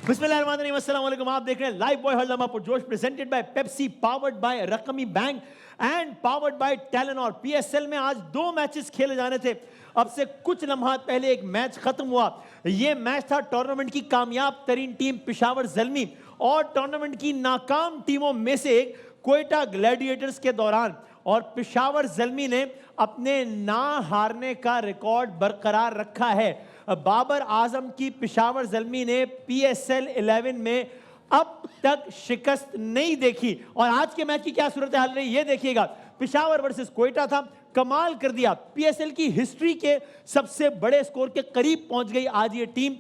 बिस्मिल्लाहिर्रहमानिर्रहीम, अस्सलाम वालेकुम। आप देख रहे हैं लाइव बॉय हल्ला पुरजोश, presented by Pepsi, powered by रकमी bank and powered by Telenor. PSL में आज 2 मैचेस खेले जाने थे। अब से कुछ लम्हात पहले एक मैच खत्म हुआ। यह मैच था टूर्नामेंट की कामयाब तरीन टीम पेशावर ज़ल्मी और टूर्नामेंट की नाकाम टीमों में से एक क्वेटा ग्लैडिएटर्स के दौरान। और पेशावर ज़ल्मी ने अपने ना हारने का रिकॉर्ड बरकरार रखा है। बाबर आजम की पेशावर ज़ल्मी ने पीएसएल 11 में अब तक शिकस्त नहीं देखी। और आज के मैच की क्या सूरत हाल रही ये देखिएगा। पेशावर वर्सेस क्वेटा था, कमाल कर दिया। पीएसएल की हिस्ट्री के सबसे बड़े स्कोर के करीब पहुंच गई आज ये टीम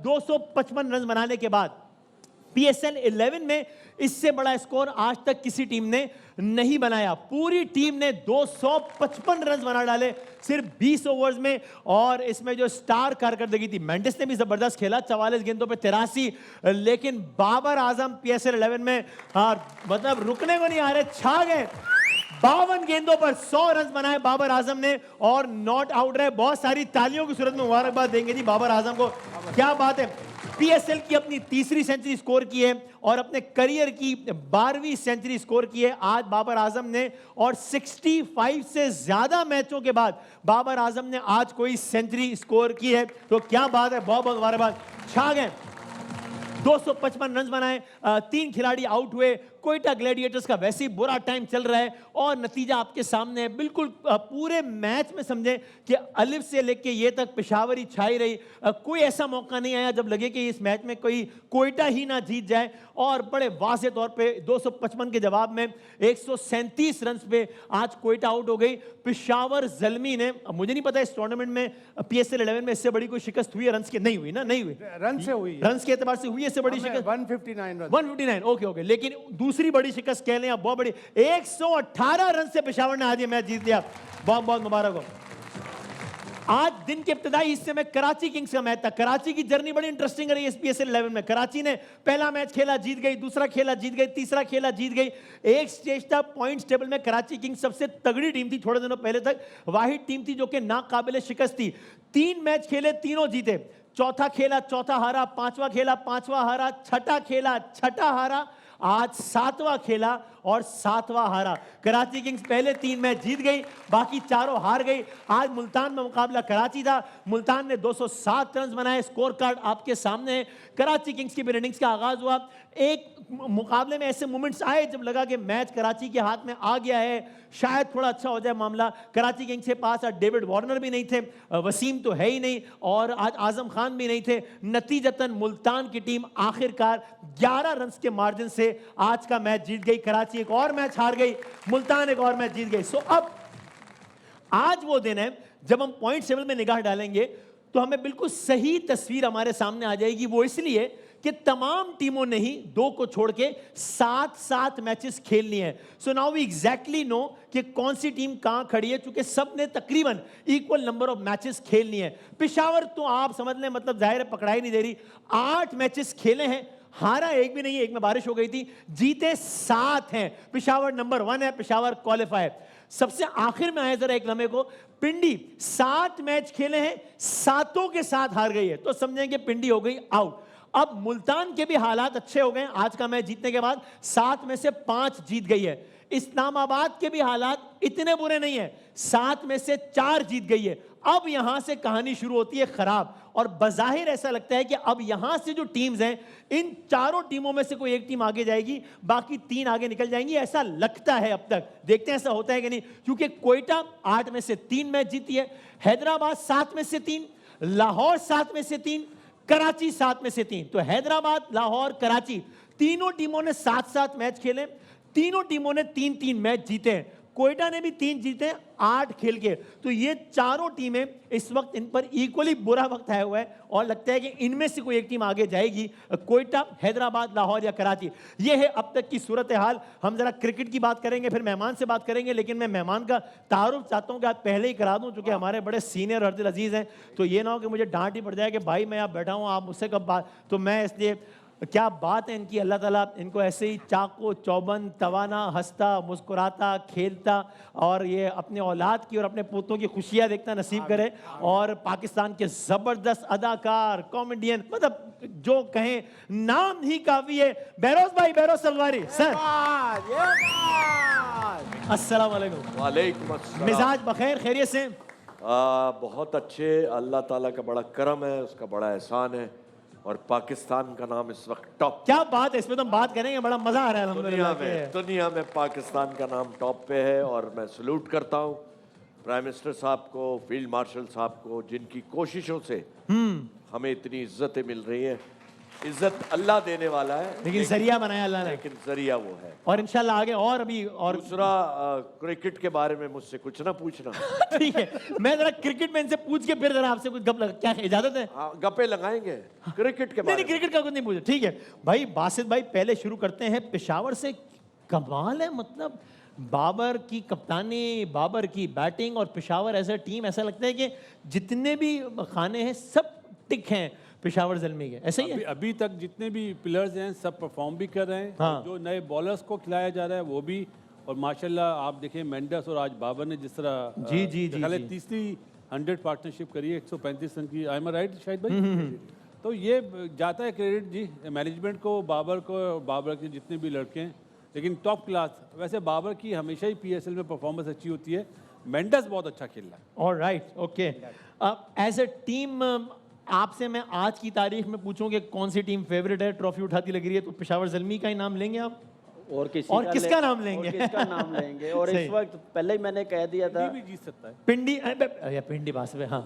255 रन बनाने के बाद। पीएसएल 11 में इससे बड़ा स्कोर आज तक किसी टीम ने नहीं बनाया। पूरी टीम ने 255 रन बना डाले सिर्फ 20 ओवर्स में। और इसमें जो स्टार कारकर्दगी थी, मेंडिस ने भी जबरदस्त खेला, 44 गेंदों पे 83। लेकिन बाबर आजम पीएसएल 11 में मतलब रुकने को नहीं आ रहे, छा गए। 52 गेंदों पर 100 रन बनाए बाबर आजम ने और नॉट आउट रहे। बहुत सारी तालियों की सूरत में मुबारकबाद देंगे जी बाबर आजम को, क्या बात है। पीएसएल की अपनी तीसरी सेंचुरी स्कोर की है और अपने करियर की 12वीं सेंचुरी स्कोर की है आज बाबर आजम ने। और 65 से ज्यादा मैचों के बाद बाबर आजम ने आज कोई सेंचुरी स्कोर की है, तो क्या बात है, बहुत बहुत मुबारकबाद, छा गए। 255 रन बनाए, 3 खिलाड़ी आउट हुए। क्वेटा ग्लैडिएटर्स का वैसे ही बुरा टाइम चल रहा है और नतीजा आपके सामने है। बिल्कुल पूरे मैच में समझें कि अलिफ से लेके ये तक पेशावर ही छाई रही। कोई ऐसा मौका नहीं आया जब लगे कि इस मैच में कोई क्वेटा ही ना जीत जाए। और बड़े वाज़ेह तौर पे 255 के जवाब में 137 रन पे आज क्वेटा आउट हो गई। पेशावर ज़ल्मी ने, मुझे नहीं पता इस टूर्नामेंट में पीएसएल 11 में इससे बड़ी कोई शिकस्त हुई है? रन की नहीं हुई ना, नहीं हुई, रन से हुई, रन के एतबार से हुई है इससे बड़ी शिकस्त 159 रन। 159, ओके। लेकिन दूसरी बड़ी शिकस्त कह लें आप, बहुत बड़ी, 118 रन से पेशावर ने आज ये मैच जीत लिया। बहुत बहुत मुबारक हो। आज दिन के इब्तिदाई हिस्से में कराची किंग्स का मैच था। कराची की जर्नी बड़ी इंटरेस्टिंग रही है पीएसएल 11 में। कराची ने पहला मैच खेला, जीत गई, दूसरा खेला, जीत गई, तीसरा खेला, जीत गई। एक स्टेज था पॉइंट्स टेबल में कराची किंग्स सबसे तगड़ी टीम थी थोड़े दिनों पहले तक, वाहिद टीम थी जो कि नाकाबिले शिकस्त थी। 3 मैच खेले, तीनों जीते। चौथा खेला, चौथा हारा, पांचवा खेला, पांचवा हारा, छठा खेला, छठा हारा, आज 7वां खेला और 7वां हारा। कराची किंग्स पहले 3 मैच जीत गई, बाकी चारों हार गई। आज मुल्तान में मुकाबला कराची था, मुल्तान ने 207 रन बनाए। स्कोर कार्ड आपके सामने है। कराची किंग्स की भी इनिंग्स का आगाज हुआ। एक मुकाबले में ऐसे मोमेंट्स आए जब लगा कि मैच कराची के हाथ में आ गया है, शायद थोड़ा अच्छा हो जाए मामला। कराची किंग्स के पास आज डेविड वार्नर भी नहीं थे, वसीम तो है ही नहीं, और आज आजम खान भी नहीं थे। नतीजतन मुल्तान की टीम आखिरकार 11 रन के मार्जिन से आज का मैच जीत गई। कराची एक और मैच हार गई, मुल्तान एक और मैच जीत गई। सो अब आज वो दिन है जब हम पॉइंट टेबल में निगाह डालेंगे तो हमें बिल्कुल सही तस्वीर हमारे सामने आ जाएगी। वो इसलिए कि तमाम टीमों ने ही 2 को छोड़ के 7-7 मैचेस खेल लिए हैं। So now we exactly know कि कौन सी टीम कहां खड़ी है, क्योंकि सब ने तकरीबन इक्वल नंबर ऑफ मैचेस खेल लिए हैं। पेशावर तो आप समझ लें, मतलब जाहिर है पकड़ाई नहीं दे रही। 8 मैचेस खेले हैं, हारा एक भी नहीं है, एक में बारिश हो गई थी, जीते 7 हैं। पेशावर नंबर 1 है, पेशावर क्वालिफाई। सबसे आखिर में आए जरा एक लम्हे को, पिंडी 7 मैच खेले हैं, 7 के साथ हार गई है, तो समझेंगे पिंडी हो गई आउट। अब मुल्तान के भी हालात अच्छे हो गए आज का मैच जीतने के बाद, 7 में से 5 जीत गई है। इस्लामाबाद के भी हालात इतने बुरे नहीं है, 7 में से 4 जीत गई है। अब यहां से कहानी शुरू होती है खराब, और बज़ाहिर ऐसा लगता है कि अब यहां से जो टीम्स हैं, इन चारों टीमों में से कोई एक टीम आगे जाएगी, बाकी 3 आगे निकल जाएंगी, ऐसा लगता है। अब तक देखते हैं ऐसा होता है कि नहीं, क्योंकि क्वेटा 8 में से 3 मैच जीती है, हैदराबाद 7 में से 3, लाहौर 7 में से 3, कराची 7 में से 3। तो हैदराबाद, लाहौर, कराची तीनों टीमों ने 7-7 मैच खेले, तीनों टीमों ने 3-3 मैच जीते हैं। क्वेटा ने भी 3 जीते 8 खेल के। तो ये चारों टीमें इस वक्त इन पर इक्वली बुरा वक्त आया हुआ है और लगता है कि इनमें से कोई एक टीम आगे जाएगी, क्वेटा, हैदराबाद, लाहौर या कराची। ये है अब तक की सूरत हाल। हम जरा क्रिकेट की बात करेंगे, फिर मेहमान से बात करेंगे, लेकिन मैं मेहमान का तारुफ चाहता हूं कि आप पहले ही करा दूं, चूंकि हमारे बड़े सीनियर अर्दिल अजीज हैं। तो ये ना हो कि मुझे डांट ही पड़ जाए कि भाई मैं यहाँ बैठा हूँ, आप मुझसे कब बात, तो मैं इसलिए क्या बात है इनकी, अल्लाह ताला इनको ऐसे ही चाको चौबंद तवाना, हंसता मुस्कुराता खेलता और ये अपने औलाद की और अपने पोतों की खुशियां देखता नसीब करे। और पाकिस्तान के जबरदस्त अदाकार, कॉमेडियन, मतलब जो कहें नाम ही काफी है। बहरोज भाई, बहरोज सलवारी सर, अस्सलाम वालेकुम। वालेकुम अस्सलाम। मिजाज बखैर, खैरियत से? बहुत अच्छे, अल्लाह ताला का बड़ा करम है, उसका बड़ा एहसान है और पाकिस्तान का नाम इस वक्त टॉप। क्या बात है, इसमें तो हम बात करेंगे, बड़ा मजा आ रहा है अल्हम्दुलिल्लाह। दुनिया में पाकिस्तान का नाम टॉप पे है और मैं सलूट करता हूँ प्राइम मिनिस्टर साहब को, फील्ड मार्शल साहब को, जिनकी कोशिशों से हमें इतनी इज्जतें मिल रही हैं। इज्जत अल्लाह देने वाला है, लेकिन जरिया बनाया अल्लाह ने, लेकिन जरिया वो है। और इंशाल्लाह आगे और अभी और दूसरा, क्रिकेट के बारे में मुझसे कुछ ना पूछना। ठीक है, मैं जरा क्रिकेट में इनसे पूछ के फिर जरा आपसे कुछ गप लगा, क्या इजाजत है? हाँ, गप्पे लगाएंगे क्रिकेट के बारे नहीं, क्रिकेट का कुछ नहीं पूछे, ठीक है भाई। बासित भाई, पहले शुरू करते हैं पेशावर से। कमाल है, मतलब बाबर की कप्तानी, बाबर की बैटिंग और पेशावर एज अ टीम, ऐसा लगता है कि जितने भी खाने हैं सब टिक हैं पेशावर ज़ल्मी के, ऐसा ही है? अभी तक जितने भी प्लेयर्स हैं सब परफॉर्म भी कर रहे हैं। हाँ। जो नए बॉलर्स को खिलाया जा रहा है वो भी, और माशाल्लाह आप देखें मेंडस और आज बाबर ने जिस तरह जी, जी, जी, जी। तीसरी 100 पार्टनरशिप करी है 135 रन की। आई एम राइट शायद भाई? तो ये जाता है क्रेडिट जी मैनेजमेंट को, बाबर को, बाबर के जितने भी लड़के हैं, लेकिन टॉप क्लास। वैसे बाबर की हमेशा ही PSL में परफॉर्मेंस अच्छी होती है, मेंडस बहुत अच्छा खेल रहा है। Alright, okay. As a team आपसे मैं आज की तारीख में पूछूं कि कौन सी टीम फेवरेट है, ट्रॉफी उठाती लग रही है, तो पेशावर ज़ल्मी का ही नाम लेंगे आप? और किसका नाम लेंगे? और किसका नाम लेंगे? और सही। इस वक्त पहले ही मैंने कह दिया था, भी जीत सकता है पिंडी या पिंडी बास में, हाँ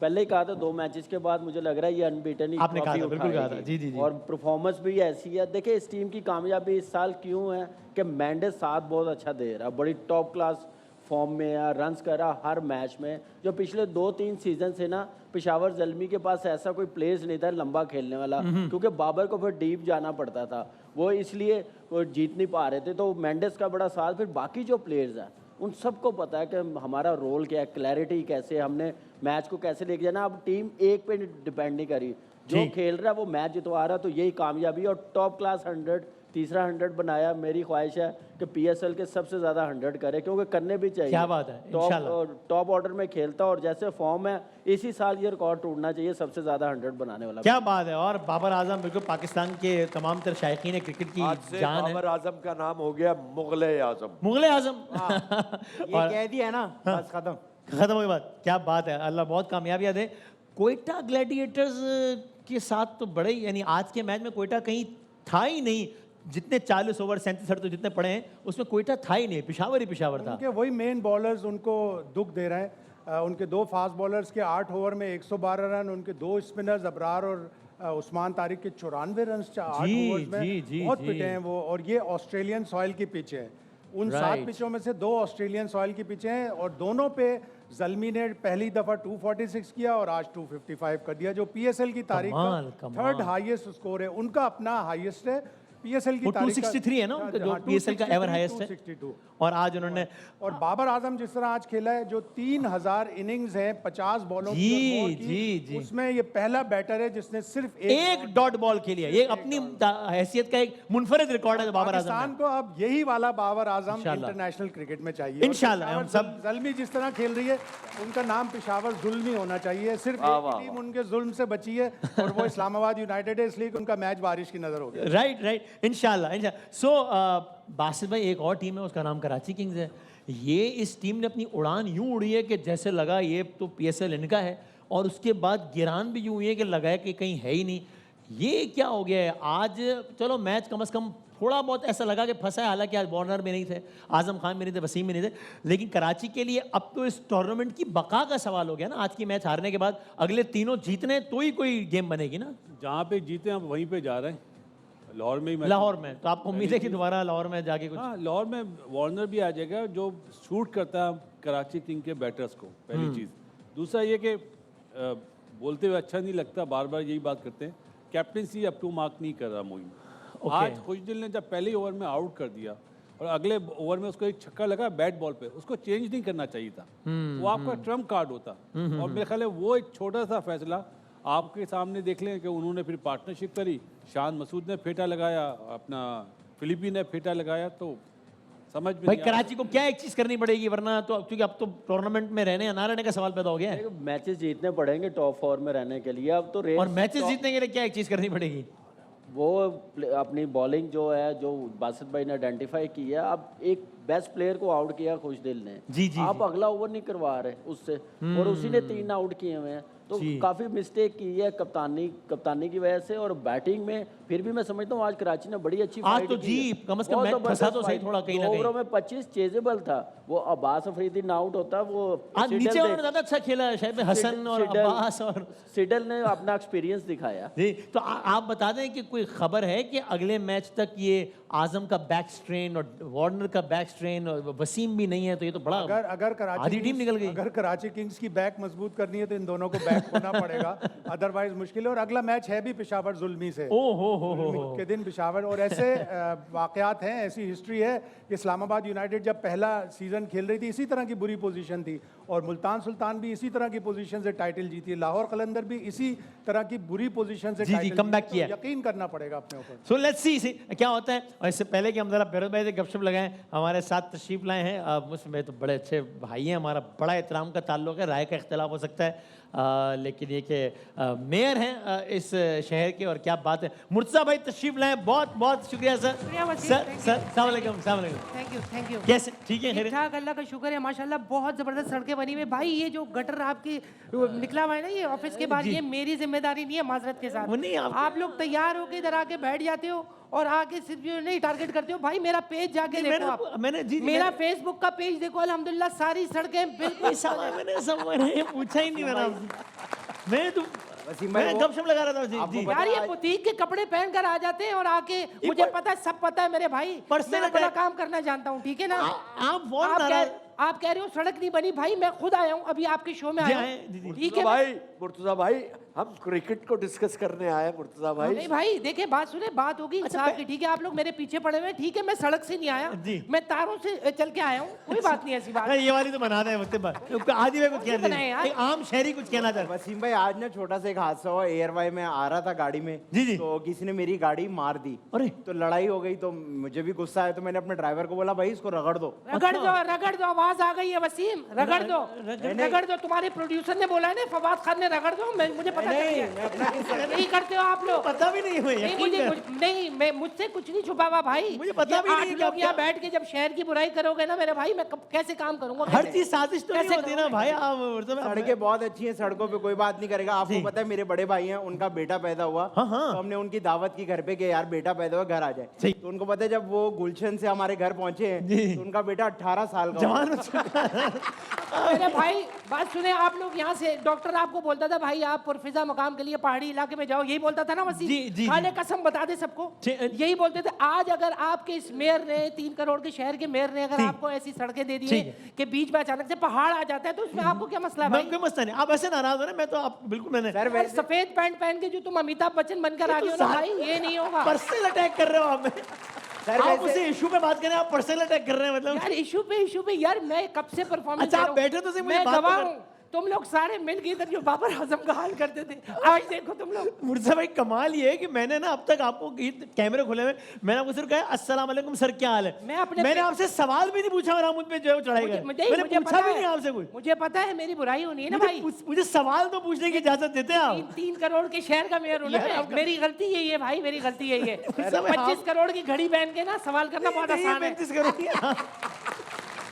पहले ही कहा था 2 मैचेस के बाद मुझे लग रहा है ये अनबीटन ही आपने कहा ट्रॉफी था, बिल्कुल कहा था, उठाएगी। जी, जी, जी। और परफॉर्मेंस भी ऐसी है। देखिए इस टीम की कामयाबी इस साल क्यों है कि मेंडेस साथ बहुत अच्छा दे रहा है, बड़ी टॉप क्लास फॉर्म में है, रन्स कर रहा हर मैच में। जो पिछले 2-3 सीजन से ना पेशावर ज़ल्मी के पास ऐसा कोई प्लेस नहीं था लंबा खेलने वाला, क्योंकि बाबर को फिर डीप जाना पड़ता था, वो इसलिए वो जीत नहीं पा रहे थे। तो मेंडेस का बड़ा साथ, फिर बाकी जो प्लेयर्स हैं उन सबको पता है कि हमारा रोल क्या है, क्लैरिटी कैसे, हमने मैच को कैसे लेके जाना। अब टीम एक पे डिपेंड नहीं करी, जो खेल रहा है वो मैच जितवा रहा है, तो यही कामयाबी। और टॉप क्लास 100, तीसरा 100 बनाया। मेरी ख्वाहिश है कि PSL के सबसे ज़्यादा 100 करे, क्योंकि करने भी चाहिए। क्या बात है, इंशाल्लाह। टॉप ऑर्डर में खेलता और जैसे फॉर्म है इसी साल ये रिकॉर्ड टूटना चाहिए, सबसे ज़्यादा 100 बनाने वाला। क्या बात है। और बाबर आजम बिल्कुल पाकिस्तान के तमाम तर शायकीन क्रिकेट की आज से जान है। बाबर आजम का नाम हो गया मुगले आजम। मुगले आजम ये कह दिया ना, बस खत्म खत्म हो गई बात। क्या बात है, अल्लाह बहुत कामयाबियां दे। कोयटा ग्लैडिएटर्स के साथ तो बड़े, यानी आज के मैच में कोयटा कहीं था ही नहीं। जितने 40 ओवर 37 रन तो जितने पड़े हैं उसमें कोयटा था ही नहीं, पेशावर ही पेशावर था। उनके वही मेन बॉलर्स उनको दुख दे रहे हैं। उनके 2 फास्ट बॉलर्स के 8 ओवर में 112 रन, उनके 2 स्पिनर्स अबरार और उस्मान तारिक के 94 रन 8 ओवर्स में बहुत पिटे हैं वो। और ये ऑस्ट्रेलियन सॉइल की पिच है, उन 7 पिचों में से 2 ऑस्ट्रेलियन सॉइल की पिच हैं, और दोनों पे ज़ल्मी ने पहली दफ़ा 246 किया और आज 255 कर दिया, जो PSL की तारीख का 3rd हाईएस्ट स्कोर है। उनका अपना हाईएस्ट है PSL की तारीख 263 है ना उनका, जो PSL का एवर हाईएस्ट है। 262। और आज उन्होंने, और बाबर आजम जिस तरह आज खेला है, जो 3000 इनिंग्स हैं 50 बॉलों जी, की और जी, जी। उसमें ये पहला बैटर है जिसने सिर्फ एक डॉट बॉल खेली है। ये अपनी हैसियत का एक मुनफरिद रिकॉर्ड है बाबर आजम पाकिस्तान को अब यही वाला बाबर आजम इंटरनेशनल क्रिकेट में चाहिए। इंशाल्लाह हम सब। ज़ल्मी जिस तरह खेल रही है उनका नाम पेशावर जुल्मी होना चाहिए। सिर्फ एक ही टीम उनके जुल्म से बची है और वो इस्लामाबाद यूनाइटेड है, इसलिए उनका मैच बारिश की नजर हो गया। राइट राइट, इंशाल्लाह। सो बासित भाई, एक और टीम है उसका नाम कराची किंग्स है। ये इस टीम ने अपनी उड़ान यूं उड़ी है कि जैसे लगा ये तो PSL इनका है, और उसके बाद गिरान भी यूं हुई है कि लगा है कि कहीं है ही नहीं। ये क्या हो गया है आज? चलो मैच कम से कम थोड़ा बहुत ऐसा लगा कि फंसा है, हालांकि आज वार्नर में नहीं थे, आजम खान में नहीं थे, वसीम में नहीं थे, लेकिन कराची के लिए अब तो इस टूर्नामेंट की बका का सवाल हो गया ना। आज की मैच हारने के बाद अगले तीनों जीतने तो ही कोई गेम बनेगी ना। जहाँ पे जीते हम वहीं पे जा रहे हैं, लाहौर में ही। लाहौर में तो आपको उम्मीद है कि दोबारा लाहौर में जाके कुछ? हाँ, लाहौर में वार्नर भी आ जाएगा जो शूट करता है कराची किंग के बैटर्स को, पहली चीज़। दूसरा ये कि बोलते हुए अच्छा नहीं लगता, बार बार यही बात करते हैं, कैप्टनसी अप टू मार्क नहीं कर रहा मोइन। आज खुशदिल ने जब पहले ओवर में आउट कर दिया और अगले ओवर में उसको एक छक्का लगा बैट बॉल पे, उसको चेंज नहीं करना चाहिए था, वो आपका ट्रम्प कार्ड होता। और मेरे ख्याल है वो एक छोटा सा फैसला आपके सामने देख लें कि उन्होंने फिर पार्टनरशिप करी शान मसूद ने फेटा लगाया, अपना फिलिपी ने फेटा लगाया, तो समझ में भाई नहीं आ रहा। कराची को क्या एक चीज करनी पड़ेगी, वरना तो क्योंकि अब तो टूर्नामेंट में रहने या ना रहने का सवाल पैदा हो गया है। मैचेस जीतने पड़ेंगे टॉप 4 में रहने के लिए। अब तो रेस और मैचेस जीतने के लिए क्या एक चीज करनी पड़ेगी? वो अपनी बॉलिंग जो है, जो बासित भाई ने आइडेंटिफाई की है, अब एक बेस्ट प्लेयर को आउट किया खुशदिल ने, जी, जी, आप अगला ओवर नहीं करवा रहे उससे, और उसी ने 3 आउट किए हुए हैं, तो जी। काफी मिस्टेक की है कप्तानी की वजह से। और बैटिंग में फिर भी मैं समझता हूँ आज कराची ने बड़ी अच्छी आज फाइट तो की जी, है। कम से कम बहुत मैच फंसा तो जबरदस्त सही फाइट। थोड़ा कहीं ना 2 कहीं। ओवरों में 25 चेजेबल था, वो अब्बास अफरीदी ना आउट होता, वो आज सिडल नीचे ने- उन्होंने ज्यादा अच्छा खेला है, शायद हसन और सिडल- अब्बास और सिडल ने अपना एक्सपीरियंस दिखाया। जी। तो आप बता दें कि कोई खबर है कि अगले मैच तक ये आजम का बैक स्ट्रेन और वार्नर का बैक स्ट्रेन और वसीम भी नहीं है, तो ये तो बड़ा अगर कराची आधी टीम निकल गई। अगर कराची किंग्स की बैक मजबूत करनी है तो इन दोनों को बैक होना पड़ेगा, अदरवाइज मुश्किल है। और अगला मैच है भी पेशावर जुल्मी से, ओ हो जुल्मी के दिन पेशावर। और ऐसे वाकयात हैं, ऐसी हिस्ट्री है कि इस्लामाबाद यूनाइटेड जब पहला सीजन खेल रही थी इसी तरह की बुरी पोजीशन थी, और मुल्तान सुल्तान भी इसी तरह की पोजीशन से टाइटल जीती है, लाहौर कलंदर भी इसी तरह की बुरी पोजीशन से जी, जी, टाइटल comeback जीती है। किया। तो यकीन करना पड़ेगा अपने ऊपर। सो लेट्स सी क्या होता है। और इससे पहले कि हम जरा बेरोज भाई से गपशप लगाएं, हमारे साथ तशरीफ लाए हैं उसमें तो बड़े अच्छे भाई हैं, हमारा बड़ा एहतराम का ताल्लुक है, राय का इख्तलाफ हो सकता है, लेकिन ये कि मेयर हैं इस शहर के, और क्या बात है। मुर्तज़ा भाई तशरीफ लाए, बहुत बहुत शुक्रिया सर। शुक्रिया Wasim, sir thank you. Sir अस्सलाम वालेकुम, अस्सलाम वालेकुम। Thank you. कैसे ठीक है? ठीक खैर ठाक, अल्लाह का शुक्र है माशाल्लाह, बहुत जबरदस्त सड़कें बनी हुई है। भाई ये जो गटर आपकी निकला हुआ है ना ये ऑफिस के बाहर, ये मेरी जिम्मेदारी नहीं है, माजरत के साथ। वो नहीं, आप लोग तैयार होके इधर आके बैठ जाते हो और आके सिर्फ ये नहीं टारगेट करते हो। भाई मेरा पेज जाके देखो आप, मैंने जी मेरा फेसबुक का पेज देखो, अल्हम्दुलिल्लाह सारी सड़कें बिल्कुल मैंने पूछा ही नहीं मैंने आपसे। मैं गपशप लगा रहा था जी जी। यार ये बुटीक के कपड़े पहनकर आ जाते हैं और आके मुझे पता है, सब पता है मेरे भाई, पर्सनल मैं अपना अटैक- काम करना जानता हूँ, ठीक है ना। आप बहुत नाराज आप कह रहे हो सड़क नहीं बनी, भाई मैं खुद आया हूँ अभी आपके शो में आया जी, जी, जी। हूँ, ठीक है। मुर्तजा भाई हम क्रिकेट को डिस्कस करने आए हैं मुर्तजा भाई। नहीं भाई देखिए, बात सुने, बात होगी इंसाफ की, ठीक है। आप लोग मेरे पीछे पड़े हुए हैं, ठीक है, मैं सड़क से नहीं आया, जी। मैं तारों से चल के आया हूँ, कोई बात नहीं ऐसी बात। ये वाली तो बना रहे हैं मुझसे बात। आदि में कुछ कह बनाए यार। रहे हैं, आम शहरी कुछ कहना चाहते हैं। वसीम भाई आज ना छोटा सा एक हादसा हुआ, एयरवाई में आ रहा था गाड़ी में, जी, जी। तो किसी ने मेरी गाड़ी मार दी, अरे तो लड़ाई हो गई, तो मुझे भी गुस्सा आया, तो मैंने अपने ड्राइवर को बोला भाई इसको रगड़ दो। रगड़ दो, आवाज आ गई है वसीम, रगड़ दो, रगड़ दो। तुम्हारे प्रोड्यूसर ने बोला है ना, फवाद खान ने, रगड़ दो। मुझे पता चल गया। नहीं करते हो आप लोग, पता भी नहीं हुई। नहीं नहीं, मैं मुझसे कुछ नहीं छुपा हुआ भाई, मुझे पता भी नहीं है आप कि लोग आप यहाँ क्या- बैठ के जब शहर की बुराई करोगे ना मेरे भाई, मैं कैसे काम करूंगा? हर कैसे? चीज साजिश तो नहीं कैसे होती ना करोगे? भाई। आप सड़कें बहुत अच्छी हैं, सड़कों पे कोई बात नहीं करेगा। आपको पता है मेरे बड़े भाई हैं, उनका बेटा पैदा हुआ, हाँ, हाँ। तो हमने उनकी दावत की घर पे कि यार बेटा पैदा हुआ, घर आ जाए। सही। तो उनको पता है जब वो गुलशन से हमारे घर पहुंचे हैं, जी। तो उनका बेटा 18 साल का हुआ। जवान हो चुका है। मेरे भाई बात सुने, आप लोग यहाँ से, डॉक्टर आपको बोलता था भाई आप पुरफिजा मकाम के लिए पहाड़ी इलाके में जाओ, यही बोलता था ना वसीम? जी, जी, खाने जी। कसम बता दे सबको, जी, यही बोलते थे। आज अगर आपके इस मेयर ने, 3 करोड़ के शहर के मेयर ने अगर ठीक। आपको ऐसी सड़कें दे दी ठीक है कि बीच में अचानक से पहाड़ आ जाता है, तो उसमें आपको क्या मसला है मैं भाई? कोई मसला नहीं, आप ऐसे नाराज हो रहे हैं। मैं तो आप बिल्कुल मैंने सर और सफेद पैंट पहन के जो तुम अमिताभ बच्चन बनकर आ गए हो ना भाई, ये नहीं होगा पर्सनल अटैक कर रहे हो आप। सर आप वैसे- उसी इशू पे बात करें, आप पर्सनल अटैक कर रहे हैं मतलब। यार। इशू पे यार, मैं कब से परफॉर्मेंस अच्छा, आप बैठे तो सही, मुझे मैं बात तो गवाह कर- हूँ। तुम लोग सारे मिलके इधर जो बाबर आजम का हाल करते थे, आज देखो तुम लोग। मुर्जा भाई कमाल ये है कि मैंने ना अब तक आपको कैमरे खुले हुए, मैंने आपको सिर्फ कहा अस्सलाम वालेकुम सर क्या हाल है। मैंने आपसे सवाल भी नहीं पूछा और आप मुझ पे जो चढ़ाई गए। मैंने पूछा भी नहीं आपसे कुछ। मुझे पता है मेरी बुराई होनी है ना भाई। मुझे सवाल तो पूछने की इजाजत देते हैं आप। 3 करोड़ के शहर का मेयर हूँ ना मैं। मेरी गलती यही है भाई, मेरी गलती यही है। 25 करोड़ की घड़ी पहन के ना सवाल करना बहुत आसान है। 35 करोड़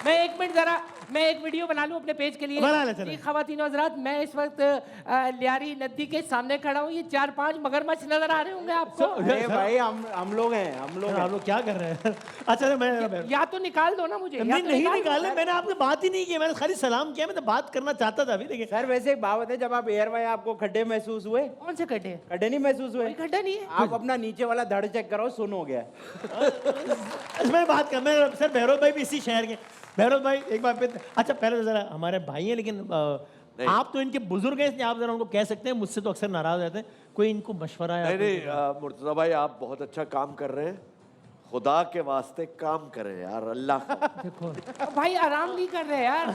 मैं 1 मिनट जरा, मैं एक वीडियो बना लूं अपने पेज के लिए। बना ले, चलो। जी खवातीन और हज़रात, मैं इस वक्त लियारी नदी के सामने खड़ा हूँ। ये 4-5 मगरमच्छ नजर आ रहे होंगे आपको। अरे भाई हम लोग हैं, हम लोग आप हैं। लोग क्या कर रहे हैं? अच्छा मैं या तो निकाल दो ना मुझे, या नहीं तो नहीं निकाल दो। निकाले, मैंने आपसे बात ही नहीं की, मैंने खाली सलाम किया। मैं तो बात करना चाहता था अभी, लेकिन सर वैसे एक बात है, जब आप एयरवाई आपको खड्डे महसूस हुए? कौन से गड्ढे? खड्डे नहीं महसूस हुए? कोई गड्ढा नहीं है। आप अपना नीचे वाला धड़ चेक करो, सुन हो गया। मैं बात कर, मैं सर बहरोज भाई भी इसी शहर के। बहरोज भाई एक बार फिर, अच्छा पहले तो जरा हमारे भाई हैं, लेकिन आप तो इनके बुजुर्ग हैं, इसलिए आप जरा उनको कह सकते हैं, मुझसे तो अक्सर नाराज रहते हैं। कोई इनको मशवरा है? नहीं नहीं मुर्तजा भाई आप बहुत अच्छा काम कर रहे हैं, खुदा के वास्ते काम करें यार, अल्लाह का। देखो भाई आराम नहीं कर रहे यार।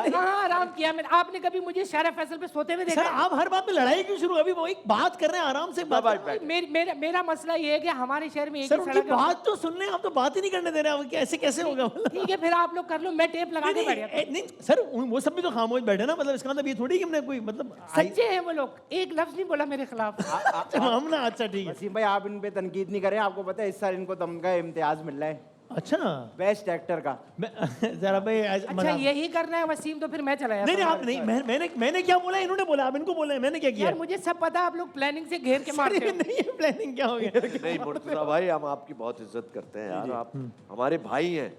कहाँ आराम किया मैंने? आपने कभी मुझे शारा फैसल पे सोते हुए देखा सर है? आप हर बात में लड़ाई क्यों शुरू? अभी वो एक बात कर रहे हैं, आराम से बात भाई, कर- भाई, मेरा मसला ये है कि हमारे शहर में एक सर ही उनकी सड़क है। बात तो सुन रहे हैं, आप तो बात ही नहीं करने दे रहे हैं। ऐसे कैसे होगा? ठीक है फिर आप लोग कर लो, मैं टेप लगा के बैठ नहीं, जाता हूँ। नहीं सर वो सब भी तो खामोश बैठे ना, मतलब इसका मतलब ये थोड़ी कि हमने कोई मतलब सच्चे हैं वो लोग, एक लफ्ज नहीं बोला मेरे खिलाफ। हम ना अच्छा ठीक है। वसीम भाई आप इन पे तनकीद नहीं करें, आपको पता है इस साल इनको तमगा इम्तियाज मिल रहा है अच्छा बेस्ट एक्टर का। जरा भाई अच्छा यही करना है वसीम, तो फिर मैं चला नहीं जाता नहीं हूँ। आप नहीं, मैंने क्या बोला? इन्होंने बोला, आप इनको बोले, मैंने क्या किया? यार मुझे सब पता है, आप लोग प्लानिंग से घेर के मारते हो। नहीं प्लानिंग क्या हो गया? नहीं मुर्तजा भाई, हम आपकी बहुत इज्जत करते हैं यार, आप हमारे भाई हैं।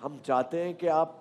हम चाहते हैं कि आप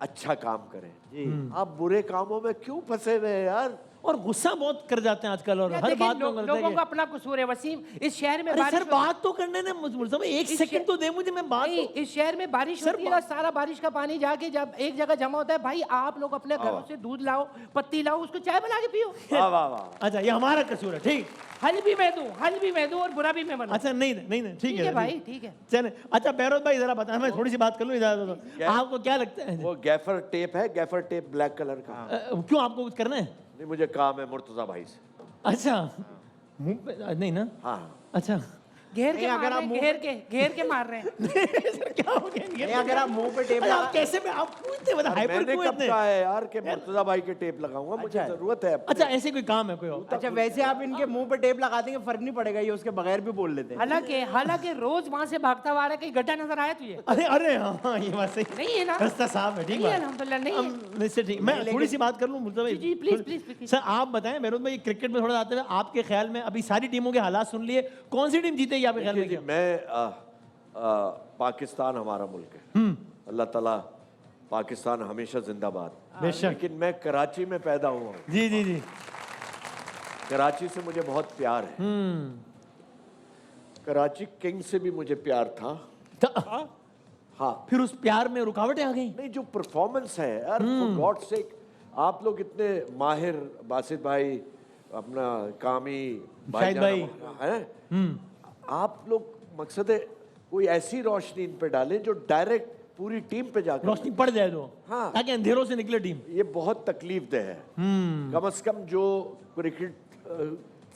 अच्छा काम करें जी। आप बुरे कामों में क्यों फंसे हुए हैं यार? और गुस्सा बहुत कर जाते हैं आजकल, और यार हर देखिए, बात में करते लोगों हैं का अपना कसूर है वसीम। इस शहर में अरे बारिश सर बात तो करने ने मुझे एक सेकंड तो दे मुझे, मैं बात नहीं, तो- इस शहर में बारिश सर, होती है ना, सारा बारिश का पानी जाके जब एक जगह जमा होता है, भाई आप लोग अपने घरों से दूध लाओ, पत्ती लाओ, उसको चाय बना के पियो। वाह वाह वाह। अच्छा ये हमारा कसूर है, ठीक। हल भी मैं दूं और बुरा भी मैं बनूं। अच्छा नहीं ठीक ठीक है भाई, ठीक है। चले। अच्छा बहरोज भाई जरा बता, मैं थोड़ी सी बात कर लूँ इजाजत दो। आपको क्या लगता है? वो गैफर टेप है, गैफर टेप ब्लैक कलर का। क्यों आपको कुछ करना है? नहीं मुझे काम है मुर्तजा भाई से। अच्छा मुंह पे नहीं ना? हाँ अच्छा घेर के नहीं, मार अगर रहे आप हैं, मुंह घेर के मार रहे हैं। सर क्या हो गया? नहीं, अगर आप मुंह पे टेप अरे आप लगा- कैसे में आप पूछते बता हाइपर मैंने क्यों कब इतने? कहा है यार कि मुर्तजा भाई के टेप लगाऊंगा, मुझे जरूरत है। अच्छा ऐसे कोई काम है कोई और? अच्छा वैसे आप इनके मुंह पे टेप लगा देंगे फर्क नहीं पड़ेगा, ये उसके बगैर भी बोल लेते हैं। हालांकि रोज वहां से भागता हुआ आ रहा है, कहीं गड्ढा नजर आया तुझे? अरे अरे हाँ ये बात सही। नहीं है ना? रास्ता साफ है, ठीक नहीं है, बात। अल्हम्दुलिल्लाह नहीं है। हम इससे ठीक। मैं थोड़ी सी बात कर लूँ मुर्तजा भाई? जी, प्लीज, प्लीज, प्लीज। सर आप बताएं मेहरुद भाई, क्रिकेट में थोड़ा आते हैं, आपके ख्याल में अभी सारी टीमों के हालात सुन लिए, कौन सी टीम जीतेगी आपके ख्याल में? देखिए जी, क्या? मैं पाकिस्तान हमारा मुल्क है, अल्लाह ताला पाकिस्तान हमेशा जिंदाबाद। बेशक। लेकिन मैं कराची में पैदा हुआ हूँ, जी जी जी। कराची से मुझे बहुत प्यार है। कराची किंग से भी मुझे प्यार था। हाँ फिर उस प्यार में रुकावटें आ गई? नहीं, जो परफॉर्मेंस है यार, फॉर गॉड सेक, आप लोग इतने माहिर, बासित भाई, अपना कामी शाहिद भाई। हैं, आप लोग मकसद है कोई ऐसी रोशनी इन पे डालें जो डायरेक्ट पूरी टीम पे जाकर रोशनी पड़ जाए तो, हाँ। ताकि अंधेरों से निकले टीम। ये बहुत तकलीफ दह है। कम से कम जो क्रिकेट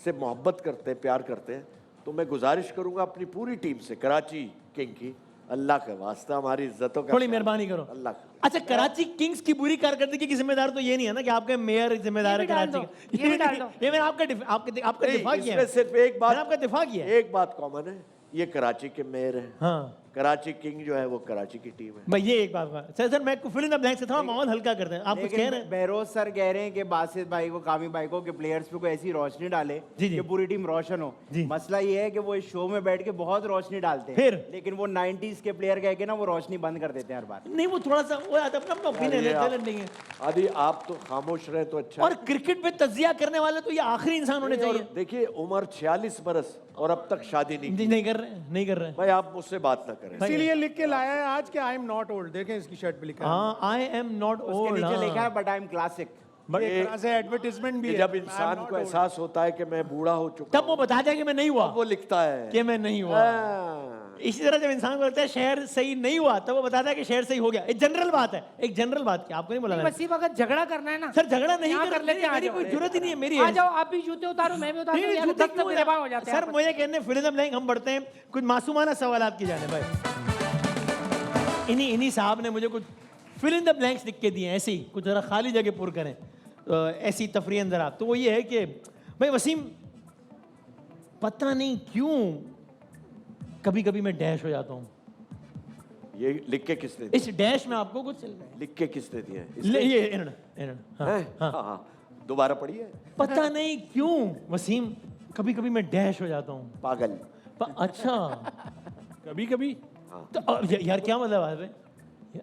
से मोहब्बत करते हैं, प्यार करते हैं, तो मैं गुजारिश करूंगा अपनी पूरी टीम से, कराची किंग की, अल्लाह का वास्ता हमारी इज्जतों का थोड़ी मेहरबानी करो। अल्लाह का। अच्छा कराची किंग्स की बुरी कारकर्दगी की जिम्मेदार तो ये नहीं है ना कि आपके मेयर जिम्मेदार है ये भी डाल कराची दो, का? ये भी डाल दो। ये मैंने आपका आपका नहीं, दिफा किया इसमें है। सिर्फ एक बात, मैंने आपका दिफा किया है। एक बात कॉमन है, ये कराची के मेयर हैं, हाँ कराची किंग जो है वो कराची की टीम है। भाई ये एक बात सर मैं फिल इन द ब्लैंक से थोड़ा माहौल हल्का करते हैं। आप कुछ कह रहे लेकिन हैं? बहरोज सर कह रहे हैं कि बासित भाई को, कामी भाई को, कि प्लेयर्स पे कोई ऐसी रोशनी डाले जी, जी। कि पूरी टीम रोशन हो। जी। मसला ये है कि वो इस शो में बैठ के बहुत रोशनी डालते हैं, फिर? लेकिन वो 90s के प्लेयर कह के ना वो रोशनी बंद कर देते हैं हर बार। नहीं वो थोड़ा सा वो अपना अपना ओपिनियन है, आप- गलत नहीं है। आदि आप तो खामोश रहे तो अच्छा और है। क्रिकेट पे तजिया करने वाले तो ये आखिरी इंसान होने और चाहिए। देखिए उम्र 46 बरस और अब तक शादी नहीं की। नहीं कर रहे, नहीं कर रहे। भाई आप मुझसे बात ना करें। इसीलिए लिख के लाया है आज कि आई एम नॉट ओल्ड। देखें इसकी शर्ट पे लिखा है। हाँ आई एम नॉट उसके ओल्ड। नीचे लिखा है बट आई एम क्लासिक। एक तरह से एडवर्टाइजमेंट भी कि है। जब I am इंसान not को old. एहसास होता है कि मैं बूढ़ा हो चुका तब वो बता जाए कि मैं नहीं हुआ, हूं, वो लिखता है कि मैं नहीं हुआ। हाँ। इसी तरह जब इंसान को लगता है शहर सही नहीं हुआ, तब वो बताता है कि शहर सही हो गया। एक जनरल बात है, एक जनरल बात की आपको नहीं बोला मैंने। वसीम अगर झगड़ा करना है ना सर झगड़ा नहीं यहाँ कर लेते हैं, आ मेरी जाओ। कोई जरूरत ही नहीं है मेरी। आ जाओ, आप भी जूते उतारो, मैं भी उतारूं, नहीं, यार जूते 10 क्यों मेरे हो जाते हैं सर मुझे कहने फिर ब्लैंक हम बढ़ते हैं कुछ मासूमाना सवालात की जाने भाई। इन्हीं साहब ने मुझे कुछ फिल इन द ब्लैंक्स लिख के दिए ऐसे ही, कुछ जरा खाली जगह पुर करें ऐसी तफरी अंदर आप। तो वो ये है कि भाई वसीम पता नहीं क्यों कभी कभी मैं डैश हो जाता हूँ। ये लिख के किसने दिया? इस डैश में आपको कुछ लिख के किसने दिया है? ले ये हाँ, हैं? हाँ। दोबारा पढ़िए। पता नहीं क्यों वसीम कभी कभी मैं डैश हो जाता हूँ। पागल। अच्छा कभी कभी तो यार क्या मतलब है?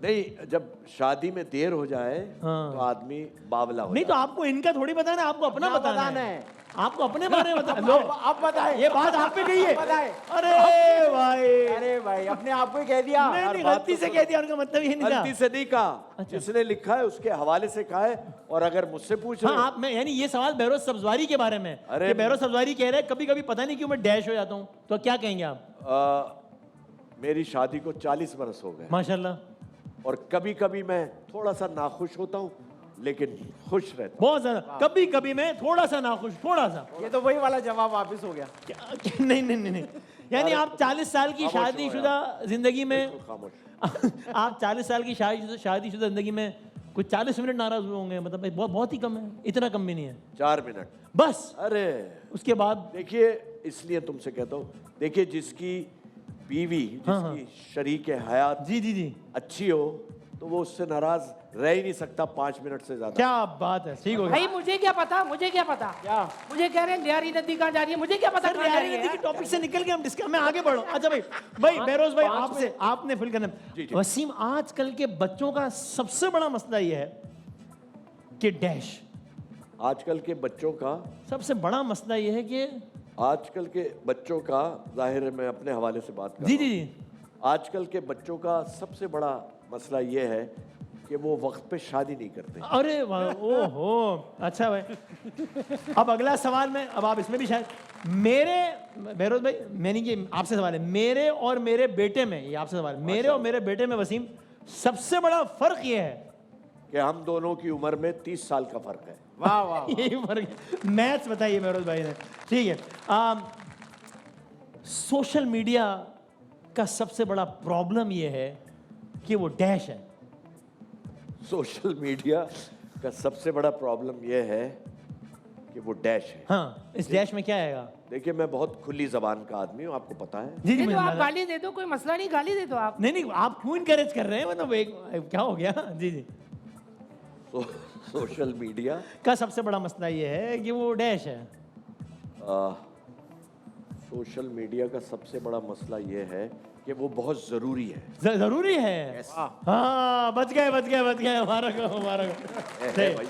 नहीं, जब शादी में देर हो जाए हाँ। तो आदमी बावला हो नहीं तो जाता आपको इनका थोड़ी बताना है, आपको अपना बताना है। आपको अपने बारे में बताना। लो अब बताए, ये बात आप पे गई है। बताए। अरे भाई अरे भाई अपने आप को ही कह दिया। नहीं, हर नहीं, बात गलती तो से सुनो। कह दिया, उनका मतलब ये नहीं था। गलती से नहीं कहा, जिसने लिखा है उसके हवाले से कहा है। और अगर मुझसे पूछ रहे हाँ हो, आप मैं यानी ये सवाल बहरोज सब्जवारी के बारे में है अरे कि बहरोज सब्जवारी कह रहे हैं कभी कभी पता नहीं क्यों मैं डैश हो जाता हूँ, तो क्या कहेंगे आप? मेरी शादी को 40 बरस हो गए माशाल्लाह। और कभी कभी मैं थोड़ा सा नाखुश होता हूँ, लेकिन खुश रहता बहुत ज्यादा। कभी कभी मैं थोड़ा सा नाखुश, थोड़ा सा। ये तो वही वाला जवाब वापस हो गया। नहीं नहीं नहीं नहीं, यानी आप 40 साल की खामोश हो शादीशुदा जिंदगी में हूँ। खामोश। आप 40 साल की शादीशुदा जिंदगी में कुछ 40 मिनट नाराज हुए होंगे, मतलब भाई बहुत बहुत ही कम है, इतना कम भी नहीं है 4 मिनट। बस। अरे उसके बाद देखिए, इसलिए तुमसे कहता हूँ, देखिए जिसकी बीवी, जिसकी शरीक हयात जी जी जी, अच्छी हो, तो वो उससे नाराज रह ही नहीं सकता 5 मिनट से ज्यादा। क्या बात है, ठीक हो गया। भाई मुझे क्या पता, मुझे क्या पता। क्या? मुझे कह रहे हैं लियारी नदी कहाँ जा रही है, मुझे क्या पता सर कहाँ जा यार रही नदी है। के टॉपिक से निकल के हम डिस्कस मैं आगे बढ़ूं। अच्छा भाई बेरोज भाई, आपसे आपने फिल करना। जी। वसीम, आजकल के बच्चों का सबसे बड़ा मसला ये है कि डैश, आजकल के बच्चों का सबसे बड़ा मसला ये है कि आजकल के बच्चों का जाहिर है, मैं अपने हवाले से बात कर जी रहा जी हूँ। जी, आजकल के बच्चों का सबसे बड़ा मसला ये है कि वो वक्त पे शादी नहीं करते। अरे वाह, ओहो, अच्छा भाई। अब अगला सवाल में, अब आप इसमें भी शायद मेरे बेरोज भाई, मैंने कि आपसे सवाल है, मेरे और मेरे बेटे में, ये आपसे सवाल है, मेरे और मेरे बेटे में वसीम सबसे बड़ा फर्क ये है कि हम दोनों की उम्र में 30 साल का फर्क है। वाह वाह। यही फर्क है। मैथ्स बताइए बेरोज भाई ने, ठीक है। सोशल मीडिया का सबसे बड़ा प्रॉब्लम ये है कि वो डैश है। सोशल मीडिया का सबसे बड़ा प्रॉब्लम ये है कि वो डैश है। हाँ, इस डैश में क्या आएगा? देखिए, मैं बहुत खुली जबान का आदमी हूँ, आपको पता है। जी जी, दे मुझे दो आप, मालूम। गाली दे दो, कोई मसला नहीं, गाली दे दो आप। नहीं नहीं, आप क्यों इनकरेज कर रहे हैं, मतलब एक क्या हो गया? जी जी, सोशल मीडिया का सबसे बड़ा मसला ये है कि वो डैश है। सोशल मीडिया का सबसे बड़ा मसला ये है कि वो बहुत जरूरी है। जरूरी है। हाँ, बच गए, मुबारक हो, मुबारक हो। है सही। भाई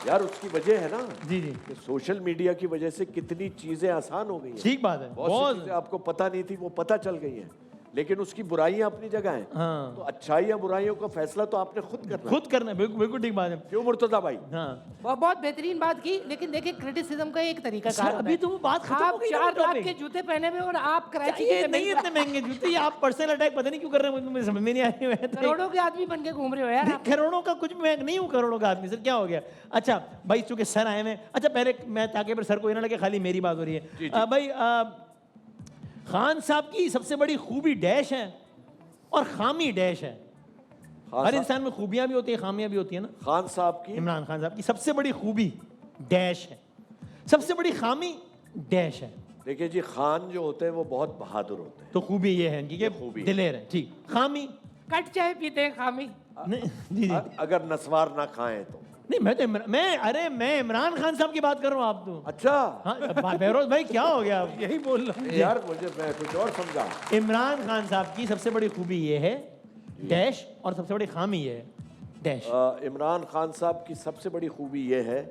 यार, उसकी वजह है ना जी जी, कि सोशल मीडिया की वजह से कितनी चीजें आसान हो गई हैं। ठीक बात है, बहुत सी बहुत। चीजें आपको पता नहीं थी, वो पता चल गई हैं, लेकिन उसकी बुराइयां अपनी जगह हैं। हाँ। तो अच्छाई या बुराइयों का फैसला तो आपने खुद करना है। खुद करना है, बिल्कुल बिल्कुल ठीक बात है। क्यों मुर्तजा भाई? हाँ बहुत बेहतरीन बात की, लेकिन देखिए क्रिटिसिज्म का एक तरीका सर, अभी तो वो बात खत्म हो आप गई ना, 4 लाख topic। के जूते पहने हुए और आप कराची ये के नहीं इतने महंगे जूते, ये आप पर्सनल अटैक पता नहीं क्यों कर रहे हैं, मुझे समझ में नहीं आ रही है। करोड़ों के आदमी बन के घूम रहे हो यार आप। करोड़ों का कुछ, मैं नहीं हूँ करोड़ों का आदमी, सर क्या हो गया? अच्छा भाई, चूंकि सर आए हैं, अच्छा पहले मैं, ताकि फिर सर को ये ना लगे खाली मेरी बात हो रही है। भाई खान साहब की सबसे बड़ी खूबी डैश है और खामी डैश है। हर इंसान में खूबियां भी होती है, खामियां भी होती है ना। खान साहब की इमरान खान साहब की सबसे बड़ी खूबी डैश है, सबसे बड़ी खामी डैश है। देखिए जी, खान जो होते हैं वो बहुत बहादुर होते हैं। तो खूबी ये है इनकी कि खूबी है। दिलेर है, ठीक। खामी कट चाय पीते हैं खामी। नहीं, जी जी, अगर नस्वार ना खाएं तो। नहीं मैं तो मैं इमरान खान साहब की बात कर रहा हूँ, आप तो। अच्छा हाँ बेरोज भाई, क्या हो गया? यही बोल रहा हूँ। यार, मुझे मैं कुछ और समझा। इमरान खान साहब की सबसे बड़ी खूबी ये है डैश, और सबसे बड़ी खामी ये है डैश। इमरान खान साहब की सबसे बड़ी खूबी ये है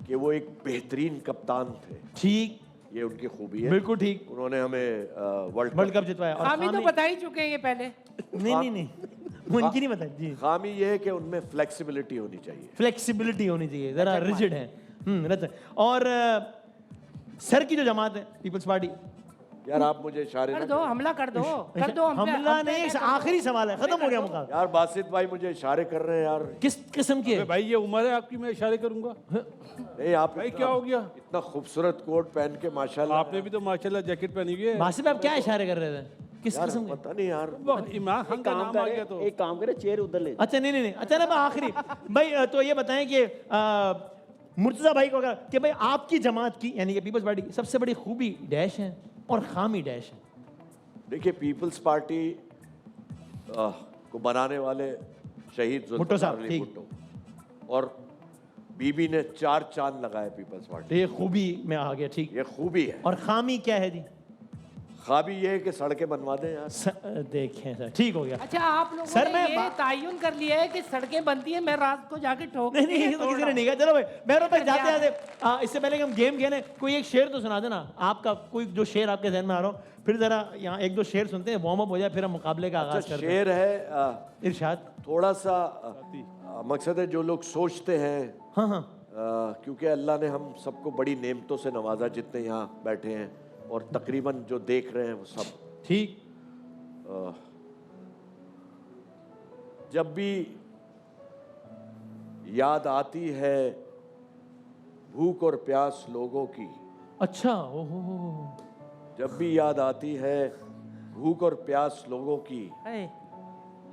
कि वो एक बेहतरीन कप्तान थे। ठीक, ये उनकी खूबी है। बिल्कुल ठीक। उन्होंने हमें वर्ल्ड कप जितवाया। और खामी तो बता ही चुके हैं ये पहले। नहीं उनकी नहीं बताई जी। खामी ये है कि उनमें फ्लेक्सिबिलिटी होनी चाहिए। फ्लेक्सिबिलिटी होनी चाहिए, जरा रिजिड है। और सर की जो जमात है पीपल्स पार्टी, यार आप मुझे इशारे कर ना दो, करें। हमला कर दो, कर दो हम पे। हमला नहीं, आखिरी सवाल है, खत्म हो गया मुकाबला। यार बासित भाई मुझे इशारे कर रहे हैं यार। किस किस्म के? अबे भाई, ये उम्र है आपकी, मैं इशारे करूंगा? नहीं, आप भाई इतना- क्या हो गया? इतना खूबसूरत कोट पहन के माशाल्लाह। आपने भी तो माशाल्लाह जैकेट पहनी हुई है। बासित आप क्या इशारे कर रहे थे? किस यार किस्म के? पता नहीं यार। इमरान खान का नाम आ गया तो एक काम करे, चेयर उधर ले। अच्छा नहीं, अच्छा ना आखिरी भाई, तो ये बताएं कि मुर्तजा भाई को अगर, कि भाई आपकी जमात की यानी कि पीपल्स पार्टी की सबसे बड़ी खूबी डैश है और खामी डैश है। देखिए, पीपल्स पार्टी को बनाने वाले शहीद भुट्टो साहब, जुल्फिकार अली ठीक। भुट्टो और बीबी ने 4 चांद लगाए पीपल्स तो पार्टी। ये खूबी में आ गया, ठीक। ये खूबी है। और खामी क्या है जी? खाबी ये है कि सड़कें बनवा दें यार। देखें सर, ठीक हो गया। अच्छा, आप लोगों सर, ने मैं ये तयन कर लिया है कि सड़कें बनती हैं, मैं रात को जाके ठोक नहीं ये तो किसी ने नहीं कहा। चलो भाई, मेरे तक जाते क्या? जाते इससे पहले कि हम गेम खेलें, कोई एक शेर तो सुना देना आपका, कोई जो शेर आपके जहन में आ रहा हो, फिर जरा यहाँ 1-2 शेर सुनते हैं, वार्म अप हो जाए, फिर हम मुकाबले का आगाज अच्छा, करते हैं। शेर है इरशाद। थोड़ा सा मकसद है जो लोग सोचते हैं, हाँ हाँ, क्योंकि अल्लाह ने हम सबको बड़ी नेमतों से नवाजा, जितने यहाँ बैठे हैं और तकरीबन जो देख रहे हैं वो सब। ठीक। जब भी याद आती है भूख और प्यास लोगों की, अच्छा, ओहो, जब भी याद आती है भूख और प्यास लोगों की, ए,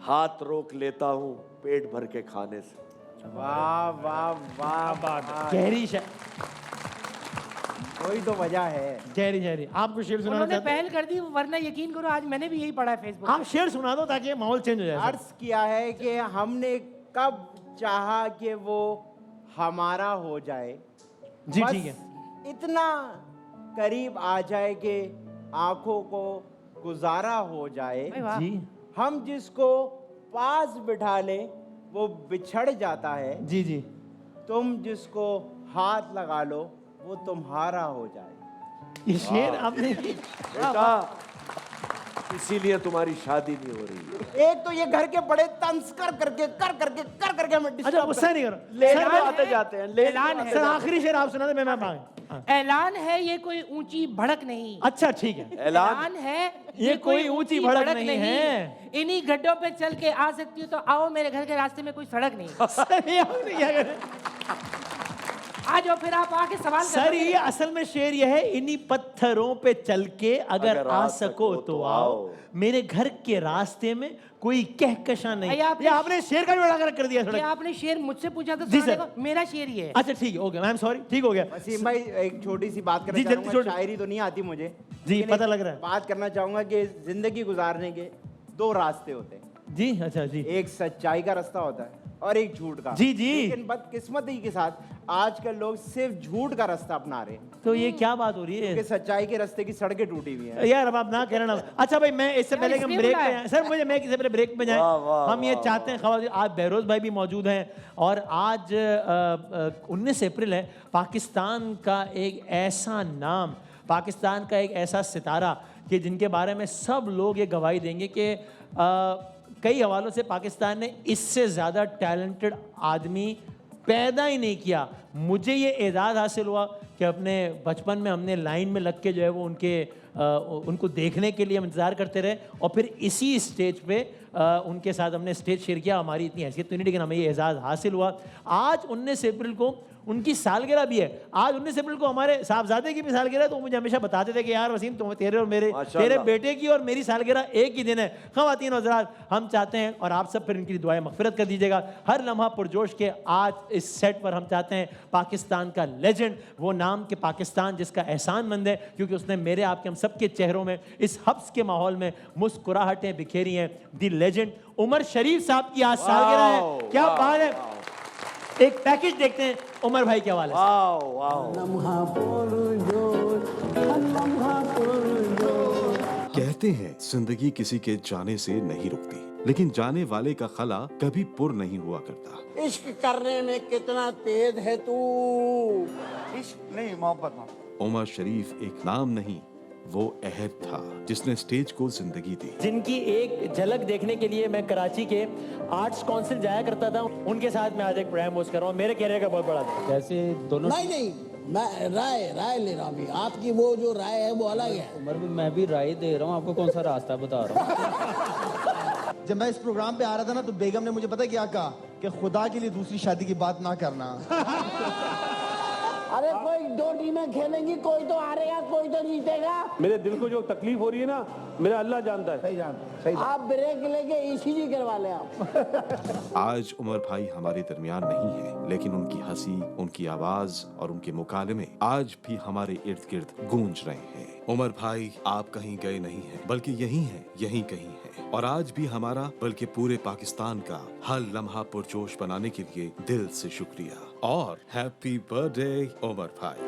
हाथ रोक लेता हूँ पेट भर के खाने से। वाह वाह वाह गहरी वही तो वजह है। गहरी। आपको शेर सुनाना उन्होंने चाहते हैं? पहल कर दी, वरना यकीन करो आज मैंने भी यही पढ़ा है फेसबुक आप शेर सुना दो ताकि माहौल चेंज हो जाए। अर्ज किया है कि हमने कब चाहा कि वो हमारा हो जाए, जी बस ठीक है। इतना करीब आ जाए कि आंखों को गुजारा हो जाए। भाई वाह। जी हम जिसको पास बिठा ले वो बिछड़ जाता है, जी जी। तुम जिसको हाथ लगा लो वो तुम्हारा हो जाए। ये शेर आपने बेटा इसीलिए तुम्हारी शादी नहीं हो रही है। एक तो ये घर के बड़े तंज कर करके हमें अच्छा डिस्टर्ब गुस्सा नहीं करो। ले सर, आते जाते हैं, ले ऐलान है। सर आखिरी शेर आप सुना दे, मैं हाँ। ऐलान है, ये कोई ऊंची भड़क नहीं। अच्छा ठीक है। ऐलान है, ये कोई ऊंची भड़क नहीं है। इन्हीं गड्ढों पे चल के आ सकती हो तो आओ, मेरे घर के रास्ते में कोई सड़क नहीं। सर ये आपने क्या करें? आ जाओ फिर आप आके सवाल सर करो। ये असल में शेर ये है, इन्हीं पत्थरों पे चल के अगर आ सको तो आओ, मेरे घर के रास्ते में कोई कहकशा नहीं। भैया, आपने- ये आपने शेर का भी बड़ा कर दिया ये सड़क। आपने शेर मुझसे पूछा था, जी, सुनाने सर। को, मेरा शेर ये है। अच्छा ठीक है, ओके, आई एम सॉरी, ठीक हो गया। वसीम भाई एक छोटी सी बात जी, करना जल्दी चाहूंगा, छोटी। शायरी तो नहीं आती मुझे, जी, लेकिन पता एक लग रहा है। बात करना चाहूंगा कि जिंदगी गुजारने के दो रास्ते होते हैं, जी अच्छा जी एक सच्चाई का रास्ता होता है और एक झूठ का। जी, जी। लेकिन बदकिस्मती के साथ आजकल लोग सिर्फ झूठ का रास्ता अपना रहे हैं, तो ये क्या बात हो रही क्योंकि है सच्चाई के रास्ते की सड़कें टूटी हुई हैं। यार? अब आप ना कहना ना। अच्छा भाई, मैं इससे पहले कि हम इसलिए ब्रेक बुलाया। पे जाएं, सर मुझे मैं इससे पहले ब्रेक पे जाएं, हम ये चाहते हैं खवातीन, आज बहरोज भाई भी मौजूद हैं और आज 19 अप्रैल है। पाकिस्तान का एक ऐसा नाम, पाकिस्तान का एक ऐसा सितारा कि जिनके बारे में सब लोग ये गवाही देंगे कि कई हवालों से पाकिस्तान ने इससे ज़्यादा टैलेंटेड आदमी पैदा ही नहीं किया। मुझे ये एजाज़ हासिल हुआ कि अपने बचपन में हमने लाइन में लग के जो है वो उनको देखने के लिए हम इंतज़ार करते रहे और फिर इसी स्टेज पे उनके साथ हमने स्टेज शेयर किया। हमारी इतनी हैसियत तो नहीं, लेकिन हमें ये एजाज़ हासिल हुआ। आज 19 अप्रैल को उनकी सालगिरह भी है। आज 19 अप्रैल को हमारे साहबजादे की भी सालगिरह है, तो मुझे हमेशा बताते थे कि यार वसीम, तुम तेरे और मेरे, तेरे बेटे की और मेरी सालगिरह एक ही दिन है। ख़वातीन और हज़रात, हम चाहते हैं और आप सब फिर इनकी दुआएं मग़फ़िरत कर दीजिएगा। हर लम्हा पुरजोश के आज इस सेट पर हम चाहते हैं पाकिस्तान का लेजेंड, वो नाम कि पाकिस्तान जिसका एहसानमंद है, क्योंकि उसने मेरे आपके हम सबके चेहरों में इस हब्स के माहौल में मुस्कुराहटें बिखेरी हैं। दी लेजेंड उमर शरीफ साहब की आज सालगिरह है। क्या बात है। एक पैकेज देखते हैं उमर भाई के हवाले से। कहते हैं जिंदगी किसी के जाने से नहीं रुकती, लेकिन जाने वाले का खला कभी पुर नहीं हुआ करता। इश्क करने में कितना तेज है तू। इश्क नहीं, मोहब्बत। उमर शरीफ एक नाम नहीं, वो अहद था जिसने स्टेज को जिंदगी दी। जिनकी एक झलक देखने के लिए मैं कराची के आर्ट्स काउंसिल जाया करता था, उनके साथ मैं आज एक प्रोग्राम होस्ट कर रहा हूँ। मेरे कैरियर का बहुत बड़ा था। जैसे दोनों नहीं, मैं राय ले रहा हूँ। आपकी वो जो राय है वो अलग है। उम्र में मैं भी राय दे रहा हूँ, आपको कौन सा रास्ता बता रहा हूँ। जब मैं इस प्रोग्राम पे आ रहा था ना, तो बेगम ने मुझे पता क्या कहा कि खुदा के लिए दूसरी शादी की बात ना करना। अरे कोई दो टीमें खेलेंगी, कोई तो हारेगा, कोई तो जीतेगा। मेरे दिल को जो तकलीफ हो रही है ना, मेरा अल्लाह जानता है। सही आप ब्रेक लेके ईसीजी करवा लें आप। आज उमर भाई हमारे दरमियान नहीं है, लेकिन उनकी हंसी, उनकी आवाज और उनके मुकालमे आज भी हमारे इर्द गिर्द गूंज रहे हैं। उमर भाई आप कहीं गए नहीं हैं, बल्कि यहीं हैं, यहीं कहीं हैं। और आज भी हमारा बल्कि पूरे पाकिस्तान का हर लम्हा पुरजोश बनाने के लिए दिल से शुक्रिया और हैप्पी बर्थडे उमर भाई।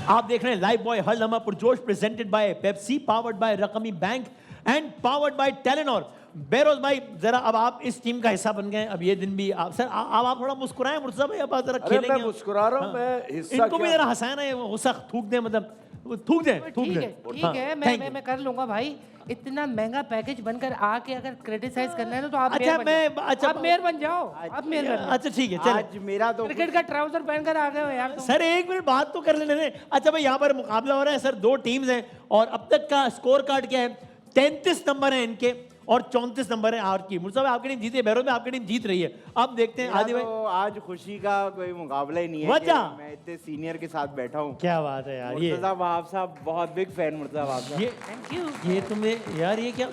आप देख रहे हैं लाइव बॉय हर लम्हा पुरजोश, presented by Pepsi, powered by रकमी bank and powered by Telenor. बेरोज भाई, जरा अब आप इस टीम का हिस्सा बन गए। अब ये दिन भी आप सर, अब आप थोड़ा मुस्कुराएं मुर्तजा भाई। अब आप जरा खेलेंगे। मैं मुस्कुरा रहा हूं, मैं हिस्सा इनको भी क्या? जरा हंसाए ना, ये गुस्सा थूक दे, मतलब थूक दे थूक ठीक दे है ठीक हाँ, है thank you. मैं कर लूंगा भाई। इतना महंगा पैकेज बनकर आके अगर क्रिटिसाइज करना है ना तो आप अच्छा, मेयर बन मैं- जाओ। अच्छा, आप मेयर बन जाओ। आप मेयर बन जाओ। अच्छा ठीक है चले आज मेरा तो क्रिकेट का ट्राउजर पहनकर आ गए हो यार तुम। सर एक मिनट बात तो कर लेने दें। अच्छा भाई यहाँ पर मुकाबला हो रहा है सर, 2 टीम्स हैं और अब तक का स्कोर कार्ड क्या है? 33 नंबर है इनके और 34 नंबर है आपकी। मुर्तजा भाई आपकी टीम जीती है, बहरोज में आपकी टीम जीत रही है। अब देखते हैं मेरा आदि भाई। तो आज खुशी का कोई मुकाबला ही नहीं है वजह? कि मैं इतने सीनियर के साथ बैठा हूँ। क्या बात है यार, ये मुर्तजा वहाब साहब बहुत बिग फैन मुर्तजा वहाब साहब। ये थैंक यू। ये तुमने यार ये क्या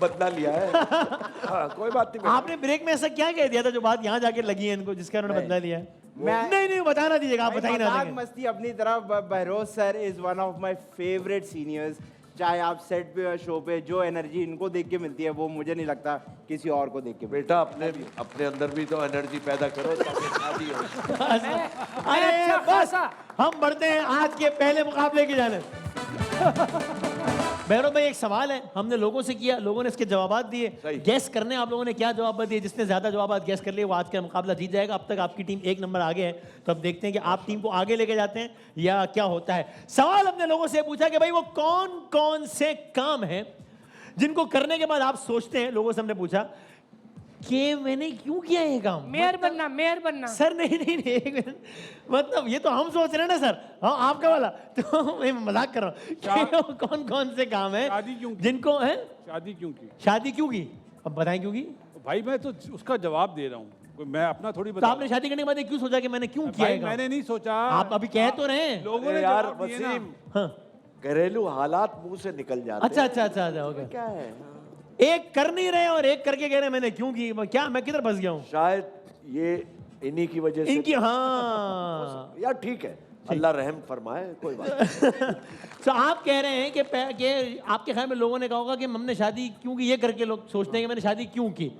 बदला लिया है। हाँ, कोई बात नहीं। आपने ब्रेक में ऐसा क्या कह दिया था जो बात यहाँ जाके लगी है इनको, जिसका उन्होंने बदला लिया है? मैं- नहीं बताना दीजिएगा, आप भाई, बताइए ना मजाक देंगे। मस्ती अपनी तरफ। Behroz sir is one of my favourite seniors. चाहे आप सेट पे या शो पे, जो एनर्जी इनको देख के मिलती है वो मुझे नहीं लगता किसी और को देख के मिलती बेटा अपने अंदर भी तो एनर्जी पैदा करो ताकि शादी हो। अरे अच्छा बस खासा। हम बढ़ते हैं आज के पहले मुकाबले की जाने। बहरोज भाई एक सवाल है, हमने लोगों से किया, लोगों ने इसके जवाब दिए। सही। गैस करने आप लोगों ने क्या जवाब दिए? जिसने ज्यादा जवाब गैस कर लिए वो आज का मुकाबला जीत जाएगा। अब तक आपकी टीम 1 नंबर आगे है, तो अब देखते हैं कि आप टीम को आगे लेके जाते हैं या क्या होता है। सवाल हमने लोगों से पूछा कि भाई वो कौन कौन से काम हैं जिनको करने के बाद आप सोचते हैं, लोगों से हमने पूछा कि मैंने क्यों किया ये काम। मेयर बनना, मेयर बनना। सर नहीं, एक मिनट, मतलब ये तो हम सोच रहे हैं ना सर। हाँ आपका वाला तो मैं मजाक कर रहा हूँ कि कौन कौन से काम है शादी क्यों की? जिनको है शादी क्यों की? शादी क्यों की? अब बताएं क्यों की? भाई मैं तो उसका जवाब दे रहा हूँ, मैं अपना थोड़ी तो बता आपने शादी करने के बाद ये क्यों सोचा कि मैंने क्यों किया भाई ये काम? मैंने नहीं सोचा। आप अभी कह तो रहे हैं। लोगों ने यार जवाब दिए ना। वसीम, हाँ घरेलू हालात मुंह से निकल जाते अच्छा ओके। क्या है? एक कर नहीं रहे और एक करके कह रहे मैंने क्यों की। क्या मैं किधर फंस गया हूँ? शायद ये इन्हीं की वजह से। इनकी हाँ यार ठीक है, अल्लाह रहम फरमाए, कोई बात नहीं। तो आप कह रहे हैं कि आपके ख्याल में लोगों ने कहा होगा कि हमने शादी क्यों की, ये करके लोग सोचते हैं कि मैंने शादी क्यों की।